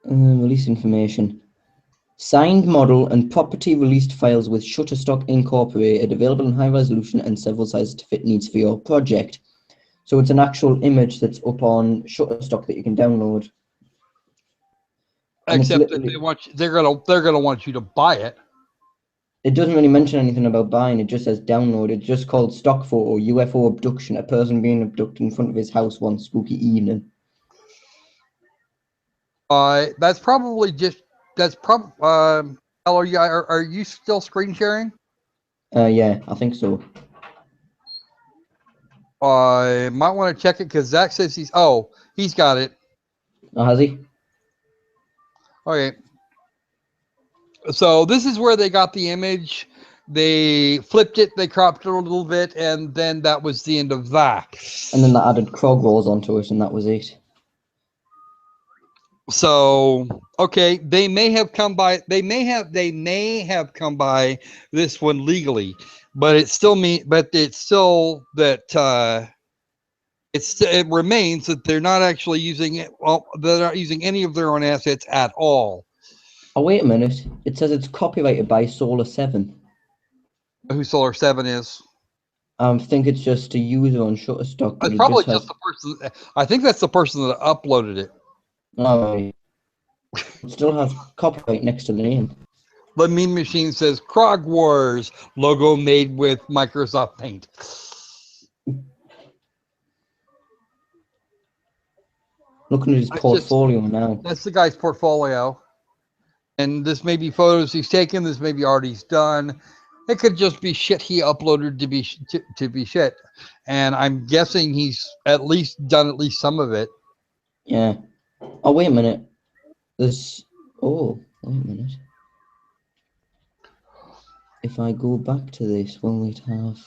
Release information. Signed model and property released files with Shutterstock Incorporated, available in high resolution and several sizes to fit needs for your project. So it's an actual image that's up on Shutterstock that you can download. And Except that they're gonna want you to buy it. It doesn't really mention anything about buying. It just says download. It's just called stock photo UFO abduction. A person being abducted in front of his house one spooky evening. That's probably just are you still screen sharing? Yeah, I think so. I might want to check it because Zach says he's got it. Oh, has he? Okay. So this is where they got the image. They flipped it, they cropped it a little bit, and then that was the end of that. And then that added Krog Wars onto it, and that was it. So okay, they may have come by this one legally, but it's still that it remains that they're not actually using it. Well, they're not using any of their own assets at all. Oh, wait a minute. It says it's copyrighted by Solar 7. Who Solar 7 is? I think it's just a user on Shutterstock. It's probably just the person. I think that's the person that uploaded it. Oh, it still has copyright next to the name. The Meme Machine says Krog Wars logo made with Microsoft Paint. Looking at his portfolio now. That's the guy's portfolio. And this may be photos he's taken. This may be art he's done. It could just be shit he uploaded to be shit. And I'm guessing he's at least done some of it. Yeah. Oh, wait a minute. Wait a minute. If I go back to this, will it have...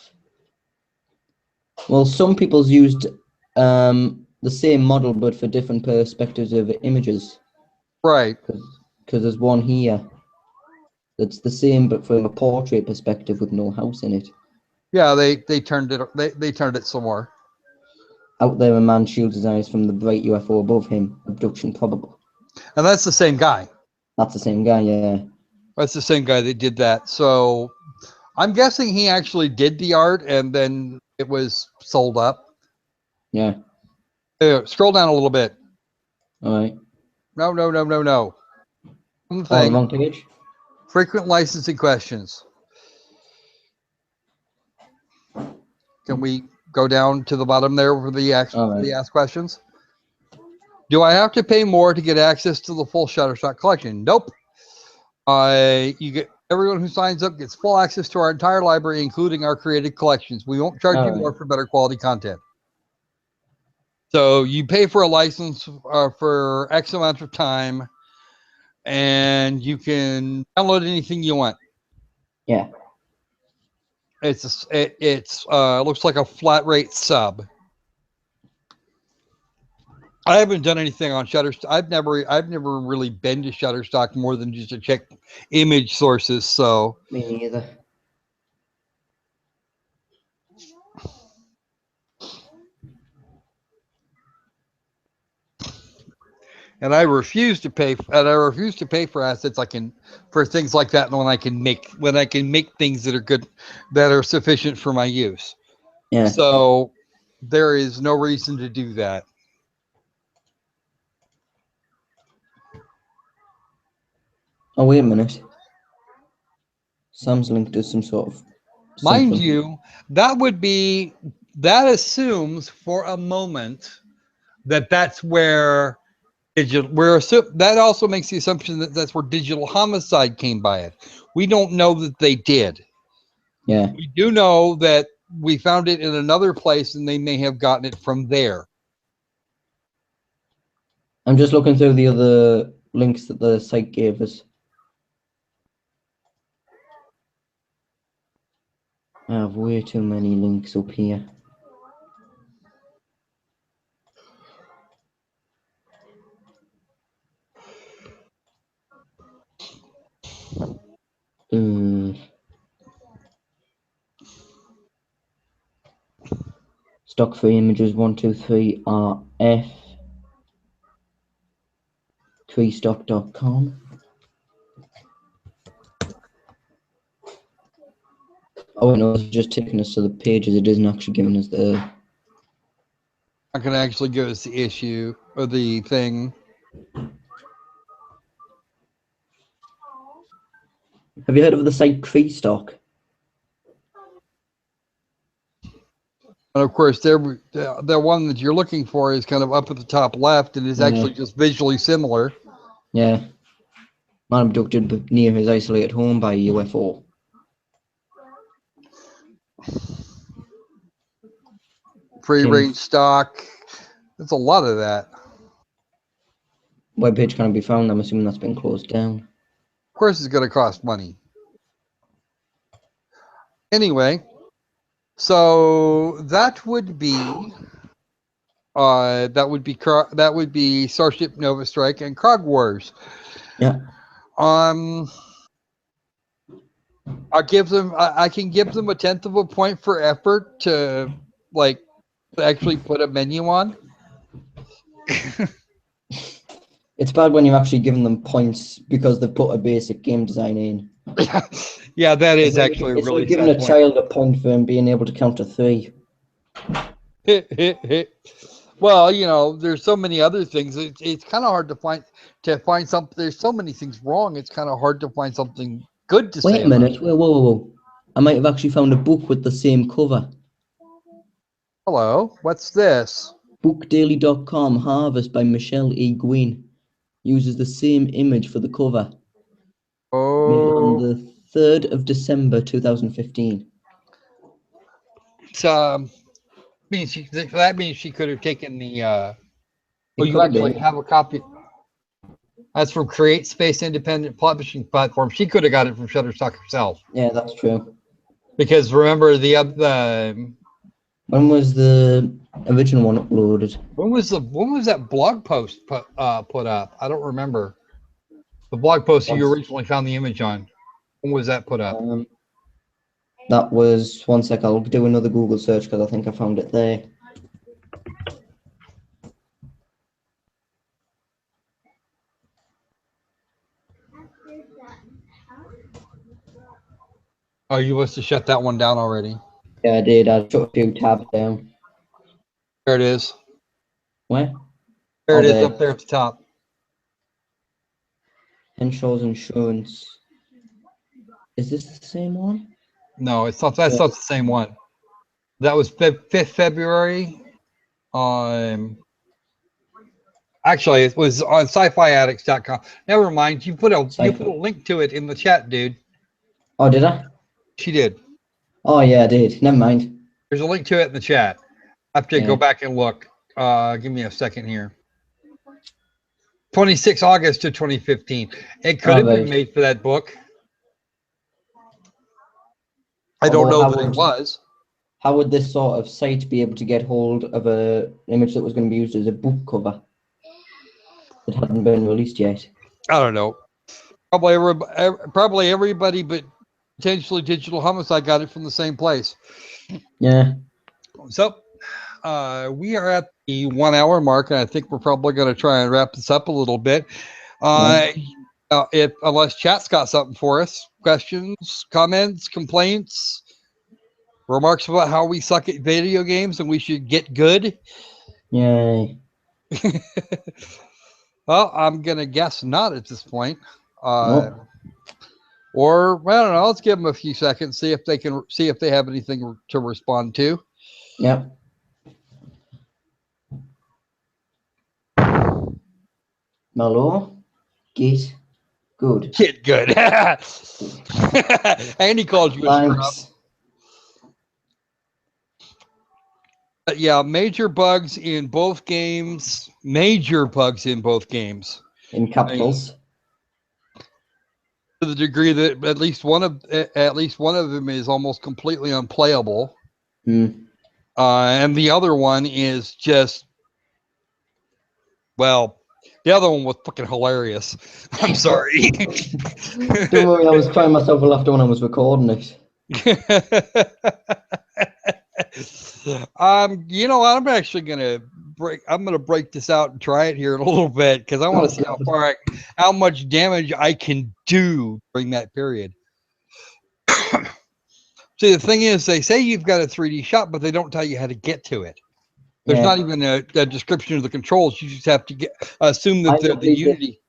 Well, some people's used the same model, but for different perspectives of images. Right. Because there's one here that's the same, but from a portrait perspective with no house in it. Yeah, they turned it. They turned it somewhere. Out there, a man shields his eyes from the bright UFO above him. Abduction probable. And that's the same guy. That's the same guy, yeah. That's the same guy that did that. So I'm guessing he actually did the art and then it was sold up. Yeah. Scroll down a little bit. All right. No. Oh, the wrong page? Frequent licensing questions. Can we go down to the bottom there for the ask questions? Do I have to pay more to get access to the full Shutterstock collection? Nope. Everyone who signs up gets full access to our entire library, including our created collections. We won't charge you more for better quality content. So you pay for a license for X amount of time, and you can download anything you want. Yeah. It's looks like a flat rate sub. I haven't done anything on Shutterstock. I've never really been to Shutterstock more than just to check image sources. So Me neither. and I refuse to pay. And I refuse to pay for assets for things like that when I can make things that are good, that are sufficient for my use. Yeah. So there is no reason to do that. Oh, wait a minute. Sam's linked to some sort of Mind something. you, that assumes for a moment that that's where that also makes the assumption that that's where Digital Homicide came by it. We don't know that they did. Yeah. We do know that we found it in another place and they may have gotten it from there. I'm just looking through the other links that the site gave us. I have way too many links up here. Stock free images 123 RF. Treestock.com. Oh no, it's just taking us to the pages. It isn't actually giving us the. Not going to actually give us the issue or the thing. Have you heard of the site Treestock? And of course, the one that you're looking for is kind of up at the top left and is actually just visually similar. Yeah. Man abducted near his isolated home by a UFO. Free range stock. There's a lot of that. Webpage can't be found. I'm assuming that's been closed down. Of course, it's going to cost money. Anyway, so that would be Starship Nova Strike and Krog Wars. Yeah. I can give them a 1/10 of a point for effort to actually put a menu on. It's bad when you're actually giving them points because they've put a basic game design in. Yeah, that is actually it's really like giving a child a point for him being able to count to 3. Well, there's so many other things. It's kind of hard to find something. There's so many things wrong. It's kind of hard to find something good to say. Wait a minute. Whoa. I might have actually found a book with the same cover. Hello, what's this? Bookdaily.com, Harvest by Michelle E. Gwynn. Uses the same image for the cover. Made on the 3rd of December 2015. That means she could have taken the. You actually have a copy. That's from Create Space Independent Publishing Platform. She could have got it from Shutterstock herself. Yeah, that's true. Because remember the. When was the original one uploaded? When was that blog post put up? I don't remember. The blog post you originally found the image on. When was that put up? That was, one sec, I'll do another Google search because I think I found it there. Oh, you must have shut that one down already. Yeah, I did. I shut a few tabs down. There it is. Where? There it is, up there at the top. Henshaw's Insurance. Is this the same one? No, it's not. That's not the same one. That was 5th February. Actually, it was on sci-fi-addicts.com. Never mind. You put a link to it in the chat, dude. Oh, did I? She did. Oh, yeah, I did. Never mind. There's a link to it in the chat. I have to go back and look. Give me a second here. 26 August to 2015. It could have been made for that book. I don't know that it was. How would this sort of site be able to get hold of an image that was going to be used as a book cover that hadn't been released yet? I don't know. Probably everybody, but potentially Digital Homicide got it from the same place. Yeah. So we are at the 1 hour mark, and I think we're probably going to try and wrap this up a little bit. Unless chat's got something for us, questions, comments, complaints, remarks about how we suck at video games and we should get good. Yay. Well, I'm gonna guess not at this point. Nope. Or I don't know. Let's give them a few seconds, see if they have anything to respond to. Yep. Malo, get good. Get good. And he called you a scrub. But yeah, major bugs in both games. Major bugs in both games. In capitals. To the degree that at least one of them is almost completely unplayable. And the other one is just, well, the other one was fucking hilarious. I'm sorry. Don't worry, I was crying myself a laughter when I was recording it. You know, I'm actually gonna break this out and try it here in a little bit because I want to see how much damage I can do during that period. See, the thing is, they say you've got a 3D shot, but they don't tell you how to get to it. There's not even a description of the controls. You just have to assume that they're the Unity.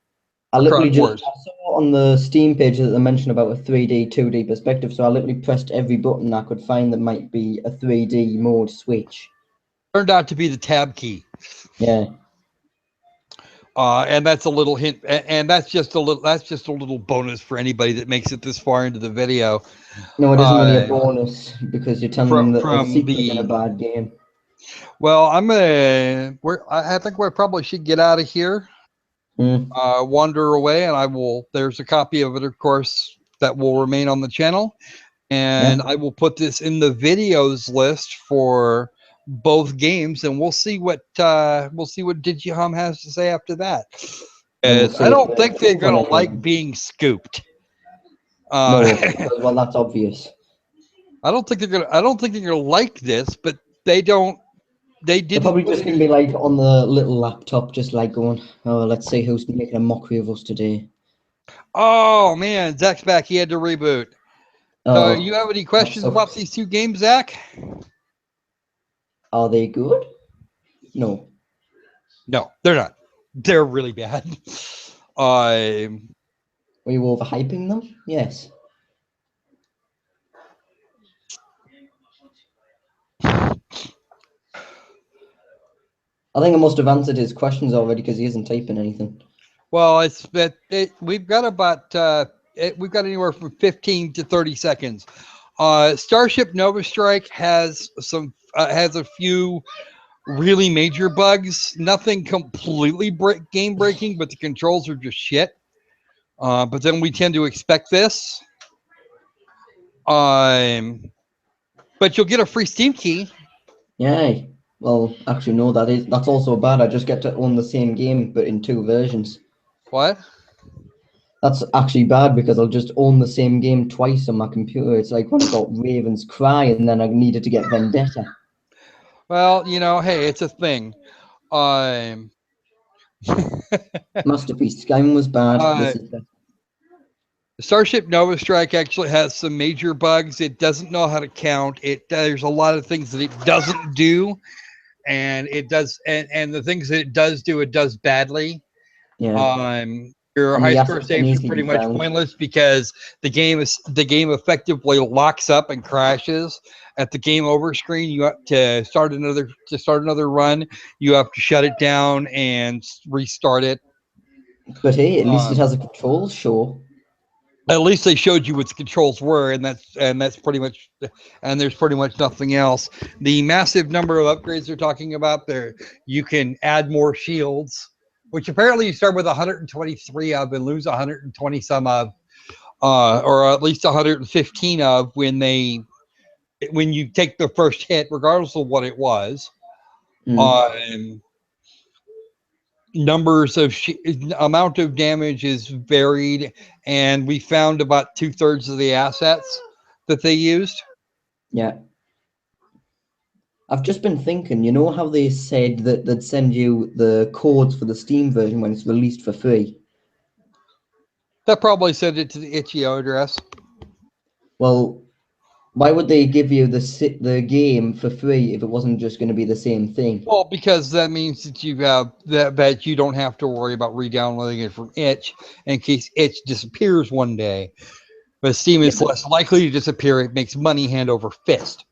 I literally I saw on the Steam page that they mentioned about a 3D, 2D perspective, so I literally pressed every button I could find that might be a 3D mode switch. Turned out to be the tab key. Yeah. And that's a little hint, and that's just a little bonus for anybody that makes it this far into the video. No, it isn't really a bonus because you're telling them that the secret's in a bad game. Well, I think we probably should get out of here. Wander away, and there's a copy of it, of course, that will remain on the channel, and I will put this in the videos list for both games, and we'll see what DigiHum has to say after that. I don't think they're gonna like being scooped. No, well, that's obvious. I don't think they're gonna like this, but they don't. They're probably just going to be like on the little laptop, just like going, oh, let's see who's making a mockery of us today. Oh, man, Zach's back. He had to reboot. So you have any questions about these two games, Zach? Are they good? No. No, they're not. They're really bad. Were you overhyping them? Yes. I think I must have answered his questions already because he isn't typing anything. Well, we've got anywhere from 15 to 30 seconds. Starship Nova Strike has a few really major bugs. Nothing completely game breaking, but the controls are just shit. But then we tend to expect this. But you'll get a free Steam key. Yay. Well, actually, no, that's also bad. I just get to own the same game, but in 2 versions. What? That's actually bad because I'll just own the same game twice on my computer. It's like when I got Raven's Cry and then I needed to get Vendetta. Well, you know, hey, it's a thing. Masterpiece. Skyrim was bad. Starship Nova Strike actually has some major bugs. It doesn't know how to count. There's a lot of things that it doesn't do. And it does, and the things that it does do, it does badly. Yeah. Your high score saves are pretty much pointless because the game effectively locks up and crashes at the game over screen. You have to start another run. You have to shut it down and restart it. But hey, at least it has a control show. At least they showed you what the controls were, and that's pretty much, and there's pretty much nothing else. The massive number of upgrades they're talking about there, you can add more shields, which apparently you start with 123 of and lose 120 some of, or at least 115 of when you take the first hit, regardless of what it was. Numbers of amount of damage is varied, and we found about 2/3 of the assets that they used. Yeah. I've just been thinking, you know how they said that they'd send you the codes for the Steam version when it's released for free? That probably sent it to the itch.io address. Well, why would they give you the game for free if it wasn't just going to be the same thing? Well, because that means that you have that you don't have to worry about re-downloading it from itch in case itch disappears one day. But Steam is less likely to disappear. It makes money hand over fist.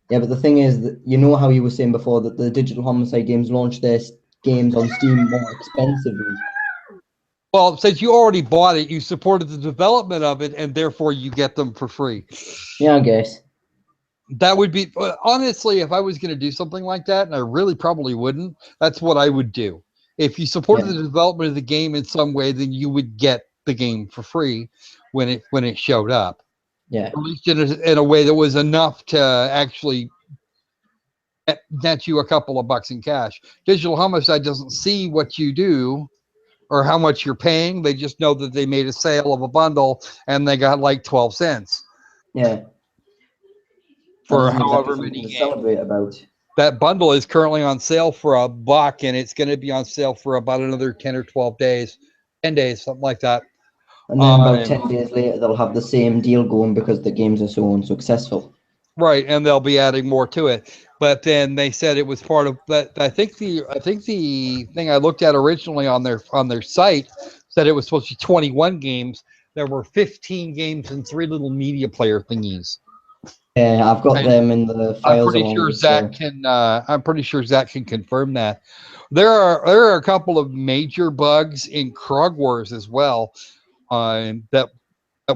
Yeah, but the thing is that, you know how you were saying before that the digital Homicide games launch their games on Steam more expensively. Well, since you already bought it, you supported the development of it, and therefore you get them for free. Yeah, I guess. That would be, honestly, if I was going to do something like that, and I really probably wouldn't, that's what I would do. If you supported the development of the game in some way, then you would get the game for free when it showed up. Yeah. At least in a way that was enough to actually net you a couple of bucks in cash. Digital Homicide doesn't see what you do or how much you're paying. They just know that they made a sale of a bundle and they got like 12 cents. Yeah. For however many games. To celebrate about. That bundle is currently on sale for $1, and it's going to be on sale for about another 10 or 12 days, 10 days, something like that. And then about 10 days later, they'll have the same deal going because the games are so unsuccessful. Right, and they'll be adding more to it. But then they said it was part of that. I think the thing I looked at originally on their site said it was supposed to be 21 games. There were 15 games and 3 little media player thingies. Yeah, I've got them in the files. I'm pretty sure Zach can. I'm pretty sure Zach can confirm that. There are a couple of major bugs in Krog Wars as well that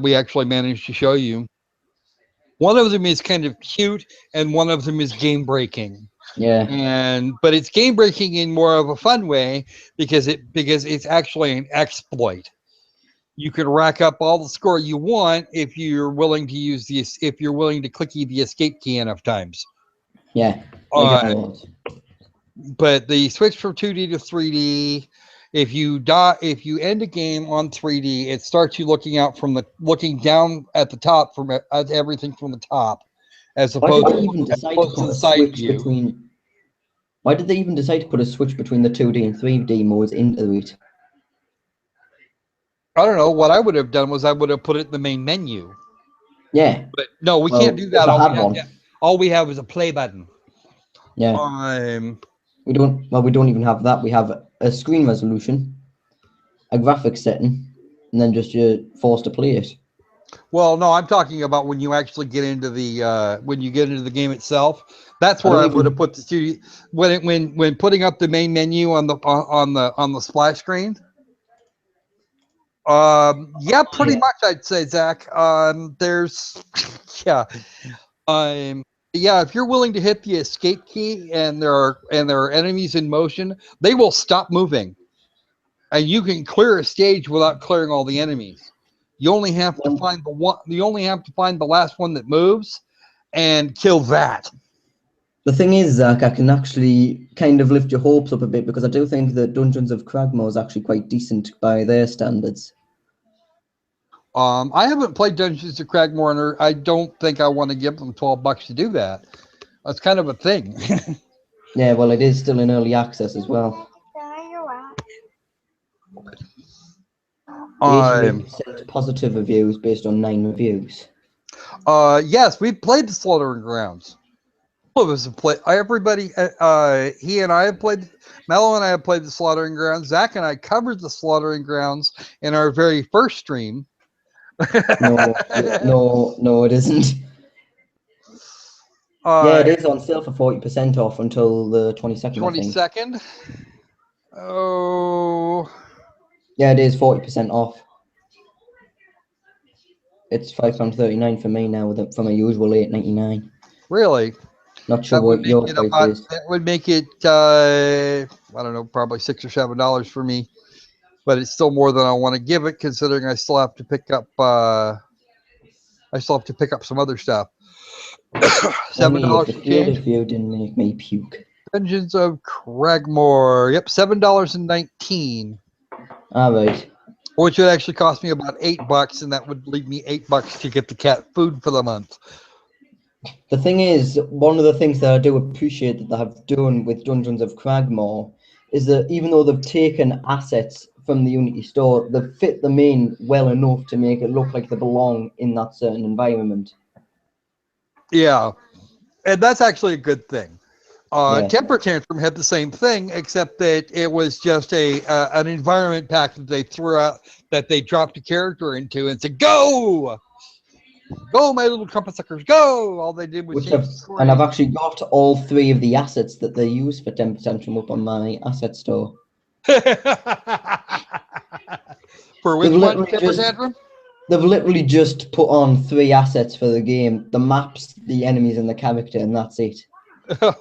we actually managed to show you. One of them is kind of cute, and one of them is game breaking. Yeah. But it's game breaking in more of a fun way because it's actually an exploit. You can rack up all the score you want if you're willing to clicky the escape key enough times. Yeah. But the switch from 2D to 3D, if you end a game on 3D, it starts you looking down at the top at everything from the top, as opposed to the side view. Why did they even decide to put a switch between the 2D and 3D modes into it? I don't know. What I would have done was I would have put it in the main menu. Yeah. But no, we can't do that. All we have is a play button. Yeah. We don't even have that. We have a screen resolution, a graphics setting, and then just you're forced to play it. Well, no, I'm talking about when you actually get into the game itself. That's where I would have put the 2D when putting up the main menu on the splash screen. Yeah, pretty much I'd say, Zach. If you're willing to hit the escape key and there are enemies in motion, they will stop moving. And you can clear a stage without clearing all the enemies. You only have to find the last one that moves and kill that. The thing is, Zach, I can actually kind of lift your hopes up a bit because I do think that Dungeons of Cragmore is actually quite decent by their standards. I haven't played Dungeons of Cragmore, and I don't think I want to give them $12 to do that. That's kind of a thing. Yeah, well, it is still in early access as well. 88% positive reviews based on 9 reviews. Yes, we played the Slaughtering Grounds. All of us have played. Everybody, he and I have played. Mello and I have played the Slaughtering Grounds. Zach and I covered the Slaughtering Grounds in our very first stream. No, it isn't. Yeah, it is on sale for 40% off until the 22nd. 22nd. Oh. Yeah, it is 40% off. It's £5.39 for me now, from a usual £8.99. Really? Not sure what your price is. That would make it I don't know, probably $6 or $7 for me, but it's still more than I want to give it, considering I still have to pick up some other stuff. $7 The and fear change. of you didn't make me puke. Dungeons of Cragmore. Yep, $7.19. All right. Which would actually cost me about $8, and that would leave me $8 to get the cat food for the month. The thing is, one of the things that I do appreciate that they have done with Dungeons of Cragmore is that even though they've taken assets from the Unity store, they've fit them in well enough to make it look like they belong in that certain environment. Yeah, and that's actually a good thing. Yeah. Temper Tantrum had the same thing, except that it was just an environment pack that they threw out, that they dropped a character into and said, "Go, go, my little trumpet suckers, go!" All they did was change the story. And I've actually got all 3 of the assets that they use for Temper Tantrum up on my asset store. For which one, Temper Tantrum? They've literally just put on 3 assets for the game: the maps, the enemies, and the character, and that's it.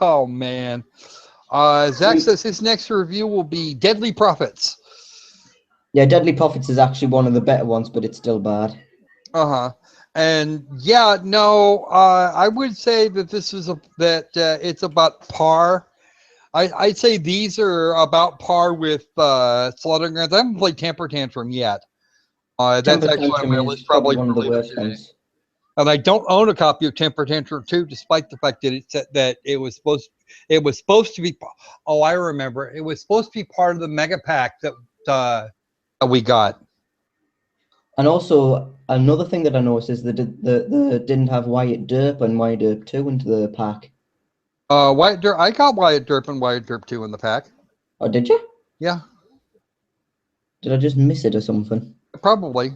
Oh man. Zach says his next review will be Deadly Profits. Yeah, Deadly Profits is actually one of the better ones, but it's still bad. And yeah, no, I would say that this is it's about par. I'd say these are about par with Slaughtering Grounds. I haven't played Temper Tantrum yet. That's actually on my list, probably one of the worst ones. And I don't own a copy of Temper Tantrum 2, despite the fact that it was supposed to be. Oh, I remember. It was supposed to be part of the mega pack that we got. And also, another thing that I noticed is they didn't have Wyatt Derp and Wyatt Derp 2 into the pack. Wyatt Derp, I got Wyatt Derp and Wyatt Derp 2 in the pack. Oh, did you? Yeah. Did I just miss it or something? Probably.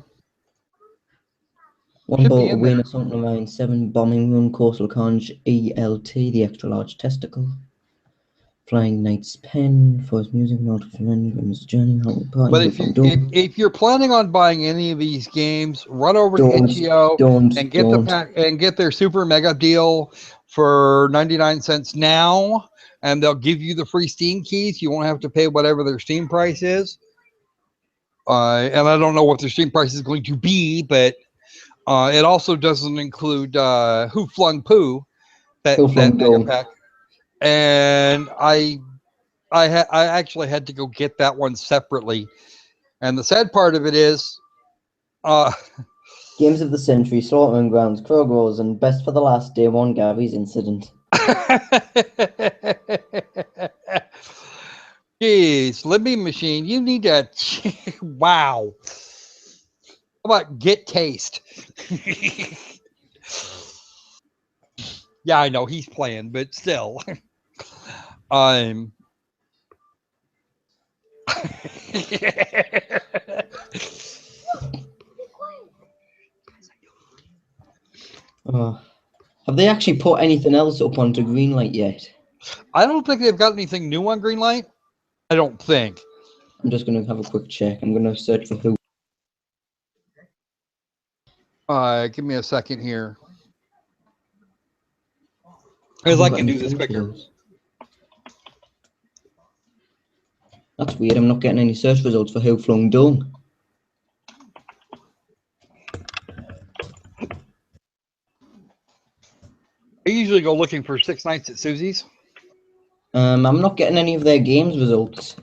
1 bolt of win, assault line 7, bombing run, coastal conch, ELT, the extra large testicle, flying knight's pen, force music, not friend's journey. But if you're planning on buying any of these games, run over to itch.io and get the pack and get their super mega deal for 99 cents now, and they'll give you the free Steam keys. You won't have to pay whatever their Steam price is. And I don't know what their Steam price is going to be, but it also doesn't include Who Flung Poo, that mega pack. And I actually had to go get that one separately. And the sad part of it is Games of the Century, Slaughtering Grounds, Krog Wars, and Best for the Last, Day 1, Gary's Incident. Jeez, Libby Machine, you need to wow. How about Get Taste? Yeah, I know he's playing, but still. Have they actually put anything else up onto Greenlight yet? I don't think they've got anything new on Greenlight. I don't think. I'm just going to have a quick check. I'm going to search for who. Give me a second here. Because I can do this quicker. That's weird. I'm not getting any search results for Who Flung Dung. I usually go looking for 6 Nights at Susie's. I'm not getting any of their games results.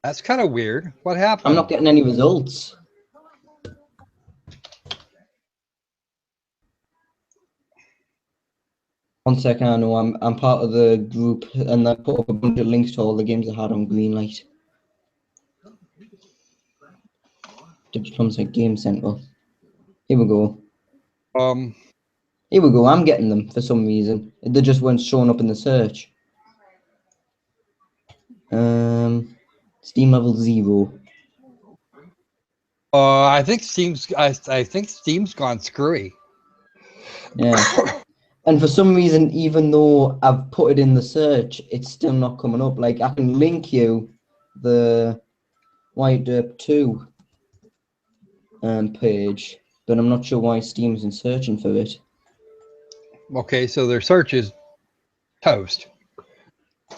That's kind of weird. What happened? I'm not getting any results. One second, I know I'm part of the group, and I put up a bunch of links to all the games I had on Greenlight. Diplomacy Game Central. Here we go. Here we go. I'm getting them for some reason. They just weren't showing up in the search. Steam level 0. I think Steam's gone screwy. Yeah. And for some reason, even though I've put it in the search, it's still not coming up. Like, I can link you the White Derp 2. page, but I'm not sure why Steam isn't searching for it. Okay, so their search is toast.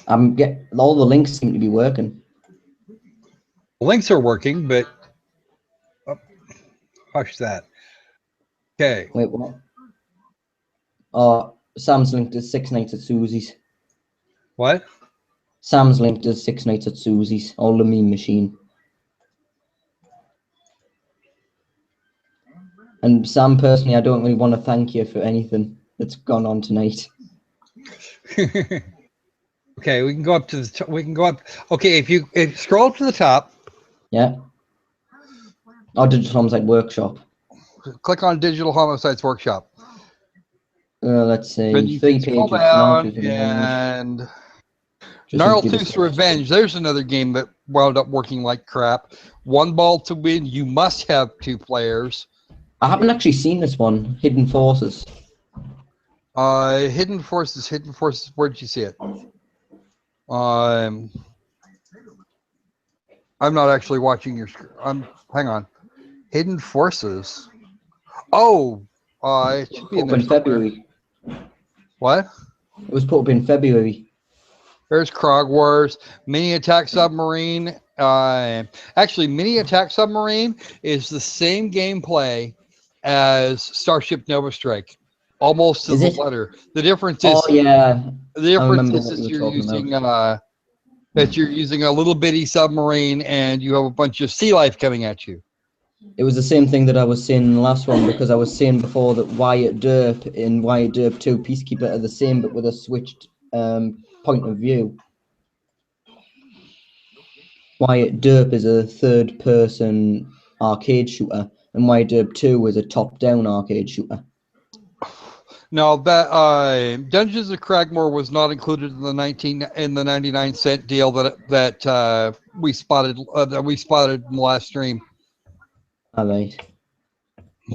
All the links seem to be working. Links are working, but hush that. Okay. Wait, what? Oh, Sam's linked to 6 Nights at Susie's. What? Sam's linked to 6 Nights at Susie's, all the meme machine. And Sam, personally, I don't really want to thank you for anything that's gone on tonight. Okay, we can go up to the. We can go up. Okay, if you scroll up to the top. Yeah. Oh, Digital Homicide Workshop. Click on Digital Homicides Workshop. Let's Then see. you 3 can scroll pages. down Gnarltooth Revenge. and Just seems to be the Gnarltooth's same. Revenge. There's another game that wound up working like crap. One ball to win. You must have 2 players. I haven't actually seen this one. Hidden Forces. Hidden Forces. Hidden Forces. Where did you see it? I'm not actually watching your screen. Hang on. Hidden Forces. Oh, it should be in there in February. What? It was put up in February. There's Krog Wars, Mini Attack Submarine. Actually, Mini Attack Submarine is the same gameplay as Starship Nova Strike, almost to Is the it? letter. The difference is, Oh yeah. the difference remember is what that you were you're talking using that you're using a little bitty submarine and you have a bunch of sea life coming at you. It was the same thing that I was saying in the last one, because I was saying before that Wyatt Derp in Wyatt Derp 2 Peacekeeper are the same, but with a switched point of view. Wyatt Derp is a third-person arcade shooter, and Wyatt Derp 2 is a top-down arcade shooter. Now that Dungeons of Cragmore was not included in the 99-cent deal that we spotted in the last stream. All right.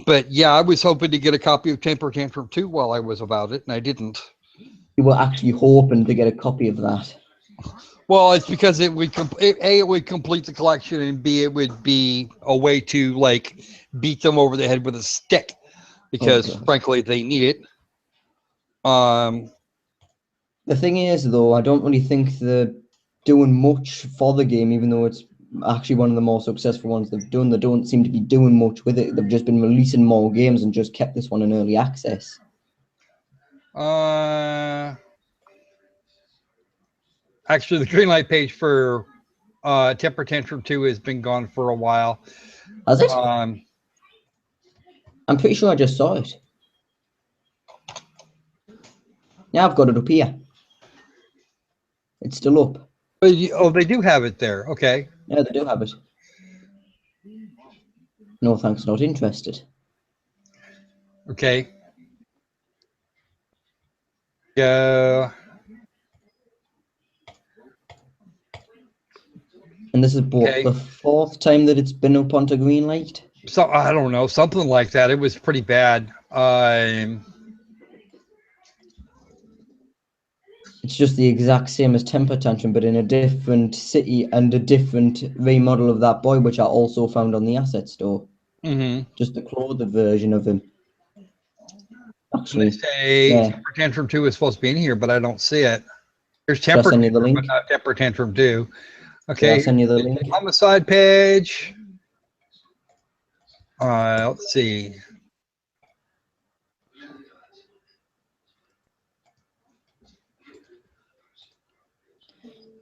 But yeah, I was hoping to get a copy of Temper Tantrum 2 while I was about it, and I didn't. You were actually hoping to get a copy of that. Well, it's because it would A, it would complete the collection, and B, it would be a way to like beat them over the head with a stick, because frankly they need it. The thing is, though, I don't really think they're doing much for the game, even though it's actually one of the more successful ones they've done. They don't seem to be doing much with it. They've just been releasing more games and just kept this one in early access. Actually, the greenlight page for Temper Tantrum 2 has been gone for a while. Has it? I'm pretty sure I just saw it. Yeah, I've got it up here. It's still up. Oh, they do have it there. Okay. Yeah, they do have it. No thanks, not interested. Okay. Yeah. And this is the 4th time that it's been up onto Greenlight? So I don't know, something like that. It was pretty bad. It's just the exact same as Temper Tantrum, but in a different city and a different remodel of that boy, which I also found on the asset store. Mm-hmm. Just the clothed version of him. Actually, they say yeah. Temper Tantrum 2 is supposed to be in here, but I don't see it. There's Shall I Temper send you the Tantrum, link? but not Temper Tantrum 2. Okay. Shall I send you the link? Homicide page. Let's see.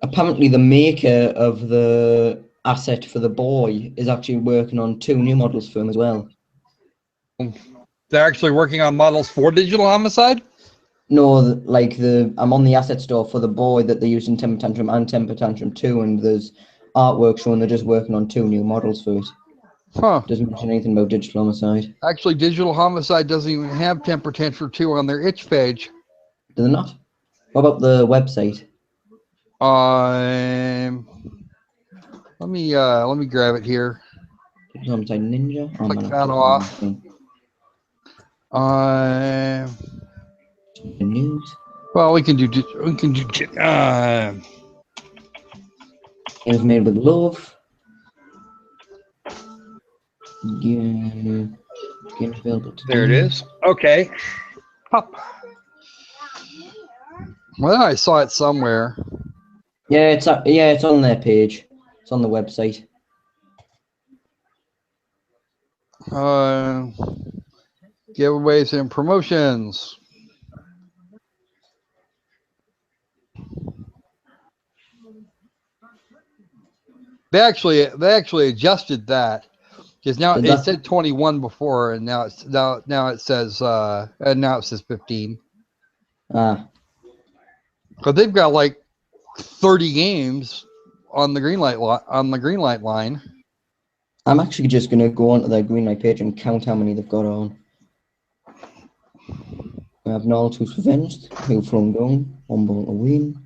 Apparently, the maker of the asset for the boy is actually working on 2 new models for him as well. They're actually working on models for Digital Homicide? No, I'm on the asset store for the boy that they use in Temper Tantrum and Temper Tantrum 2, and there's artwork showing they're just working on 2 new models for it. Huh. Doesn't mention anything about Digital Homicide. Actually, Digital Homicide doesn't even have Temper Tantrum 2 on their itch page. Do they not? What about the website? Let me grab it here. Digital Homicide Ninja. Oh, Click man, that off. The news. Well, we can do. It was made with love. Game available today. There it is. Okay. Pop. Well, I saw it somewhere. Yeah, it's on their page. It's on the website. Giveaways and promotions. They actually adjusted that because now it said 21 before, and now it says 15. Ah, But they've got like 30 games on the green light line. I'm actually just gonna go onto their Greenlight page and count how many they've got on. We have Noltu's Revenge, Who Flung Down, Humble to Win.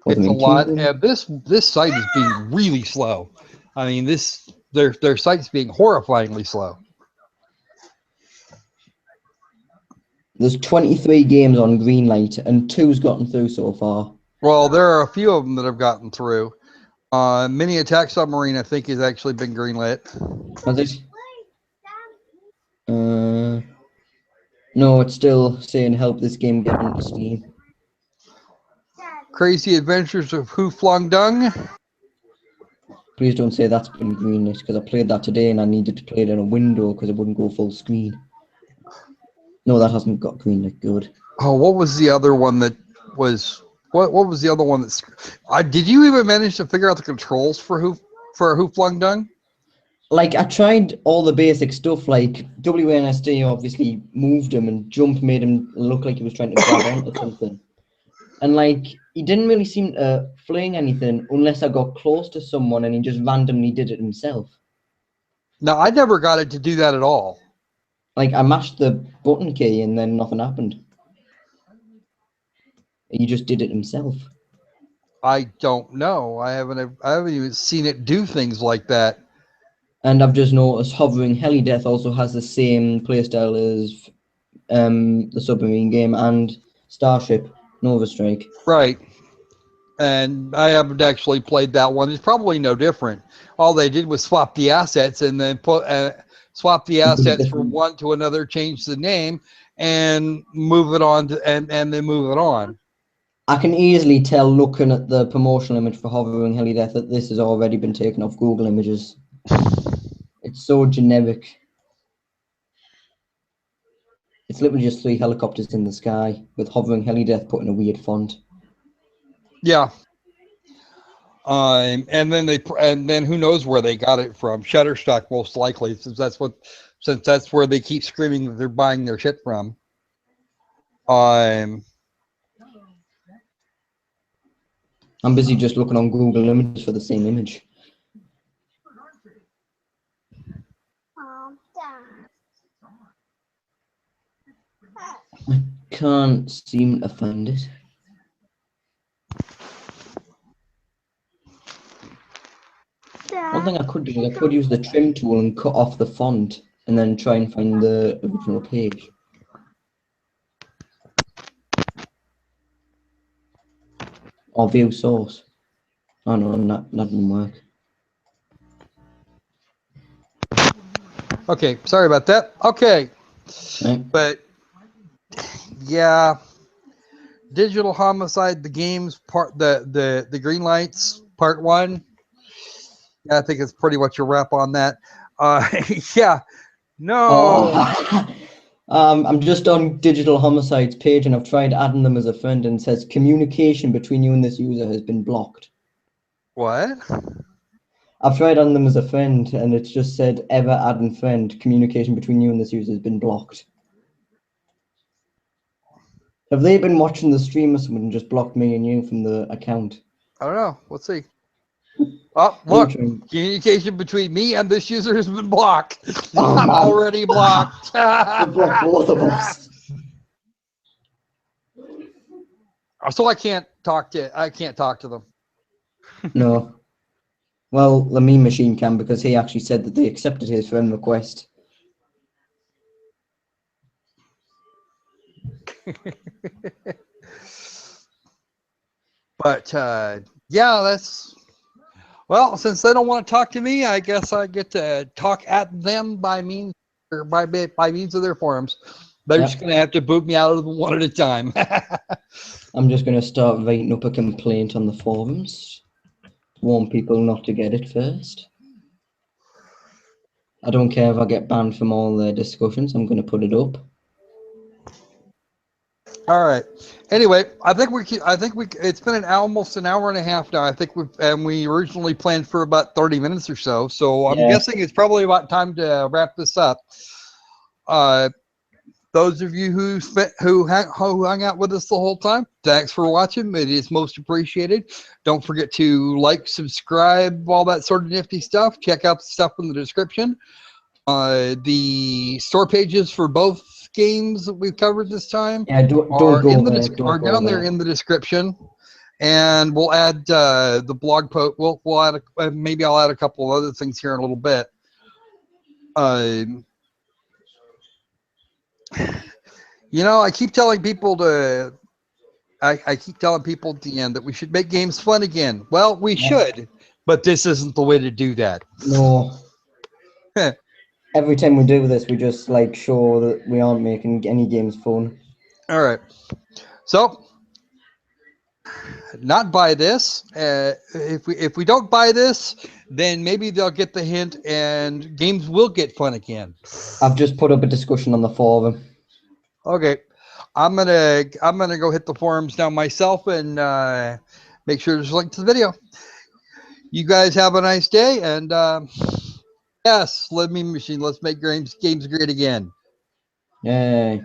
It's a lot. This site is being really slow. I mean, their site's being horrifyingly slow. There's 23 games on Greenlight, and 2's gotten through so far. Well, there are a few of them that have gotten through. Mini Attack Submarine, I think, has actually been greenlit. Has it? No, it's still saying help this game get onto Steam. Crazy Adventures of Who Flung Dung. Please don't say that's been greenlit, because I played that today and I needed to play it in a window because it wouldn't go full screen. No, that hasn't got greenlit. Good. Oh, what was the other one that was? What was the other one that's? Did you even manage to figure out the controls for Who Flung Dung? Like, I tried all the basic stuff, like WNSD obviously moved him and jump made him look like he was trying to grab onto something. And like, he didn't really seem to fling anything unless I got close to someone and he just randomly did it himself. No, I never got it to do that at all. Like, I mashed the button key and then nothing happened. He just did it himself. I don't know. I haven't even seen it do things like that. And I've just noticed Hovering Heli Death also has the same playstyle as the submarine game and Starship Nova Strike. Right. And I haven't actually played that one. It's probably no different. All they did was swap the assets and then swap the assets from one to another, change the name, and move it on and then move it on. I can easily tell looking at the promotional image for Hovering Heli Death that this has already been taken off Google Images. It's so generic. It's literally just 3 helicopters in the sky with Hovering Heli Death put in a weird font. Yeah. And then who knows where they got it from? Shutterstock, most likely, since that's where they keep screaming that they're buying their shit from. I'm busy just looking on Google Images for the same image. I can't seem to find it. One thing I could do is I could use the trim tool and cut off the font and then try and find the original page. Or view source. Oh no, that didn't work. Okay, sorry about that. Okay. Right. But yeah, Digital Homicide, the games part, the green lights part 1. Yeah, I think it's pretty much a wrap on that. Yeah, no. Oh. I'm just on Digital Homicide's page and I've tried adding them as a friend and it says communication between you and this user has been blocked. What? I've tried adding them as a friend and it's just said ever adding friend, communication between you and this user has been blocked. Have they been watching the stream or someone and just blocked me and you from the account? I don't know. Let's see. Oh, look. Communication between me and this user has been blocked. Oh, I'm already blocked. They blocked both of us. So I can't talk to them. No. Well, the meme machine can because he actually said that they accepted his friend request. But yeah, that's Well, since they don't want to talk to me, I guess I get to talk at them by means of their forums. They're Yep. just going to have to boot me out of them one at a time. I'm just going to start writing up a complaint on the forums. Warn people not to get it first. I don't care if I get banned from all the discussions. I'm going to put it up. All right. Anyway, I think it's been almost an hour and a half now. I think we originally planned for about 30 minutes or so. So I'm Yeah. guessing it's probably about time to wrap this up. Those of you who hung out with us the whole time, thanks for watching. It is most appreciated. Don't forget to like, subscribe, all that sort of nifty stuff. Check out the stuff in the description. The store pages for both games that we've covered this time Don't are go in the there. Don't are go down there there. in the description. And we'll add the blog post. We'll add maybe I'll add a couple of other things here in a little bit. You know, I keep telling people I keep telling people at the end that we should make games fun again. Well, we should, but this isn't the way to do that. No. Every time we do this, we just like show that we aren't making any games fun. All right. So, not buy this. If we don't buy this, then maybe they'll get the hint, and games will get fun again. I've just put up a discussion on the forum. Okay, I'm gonna go hit the forums now myself and make sure there's a link to the video. You guys have a nice day, and yes, let me machine. Let's make games great again. Yay.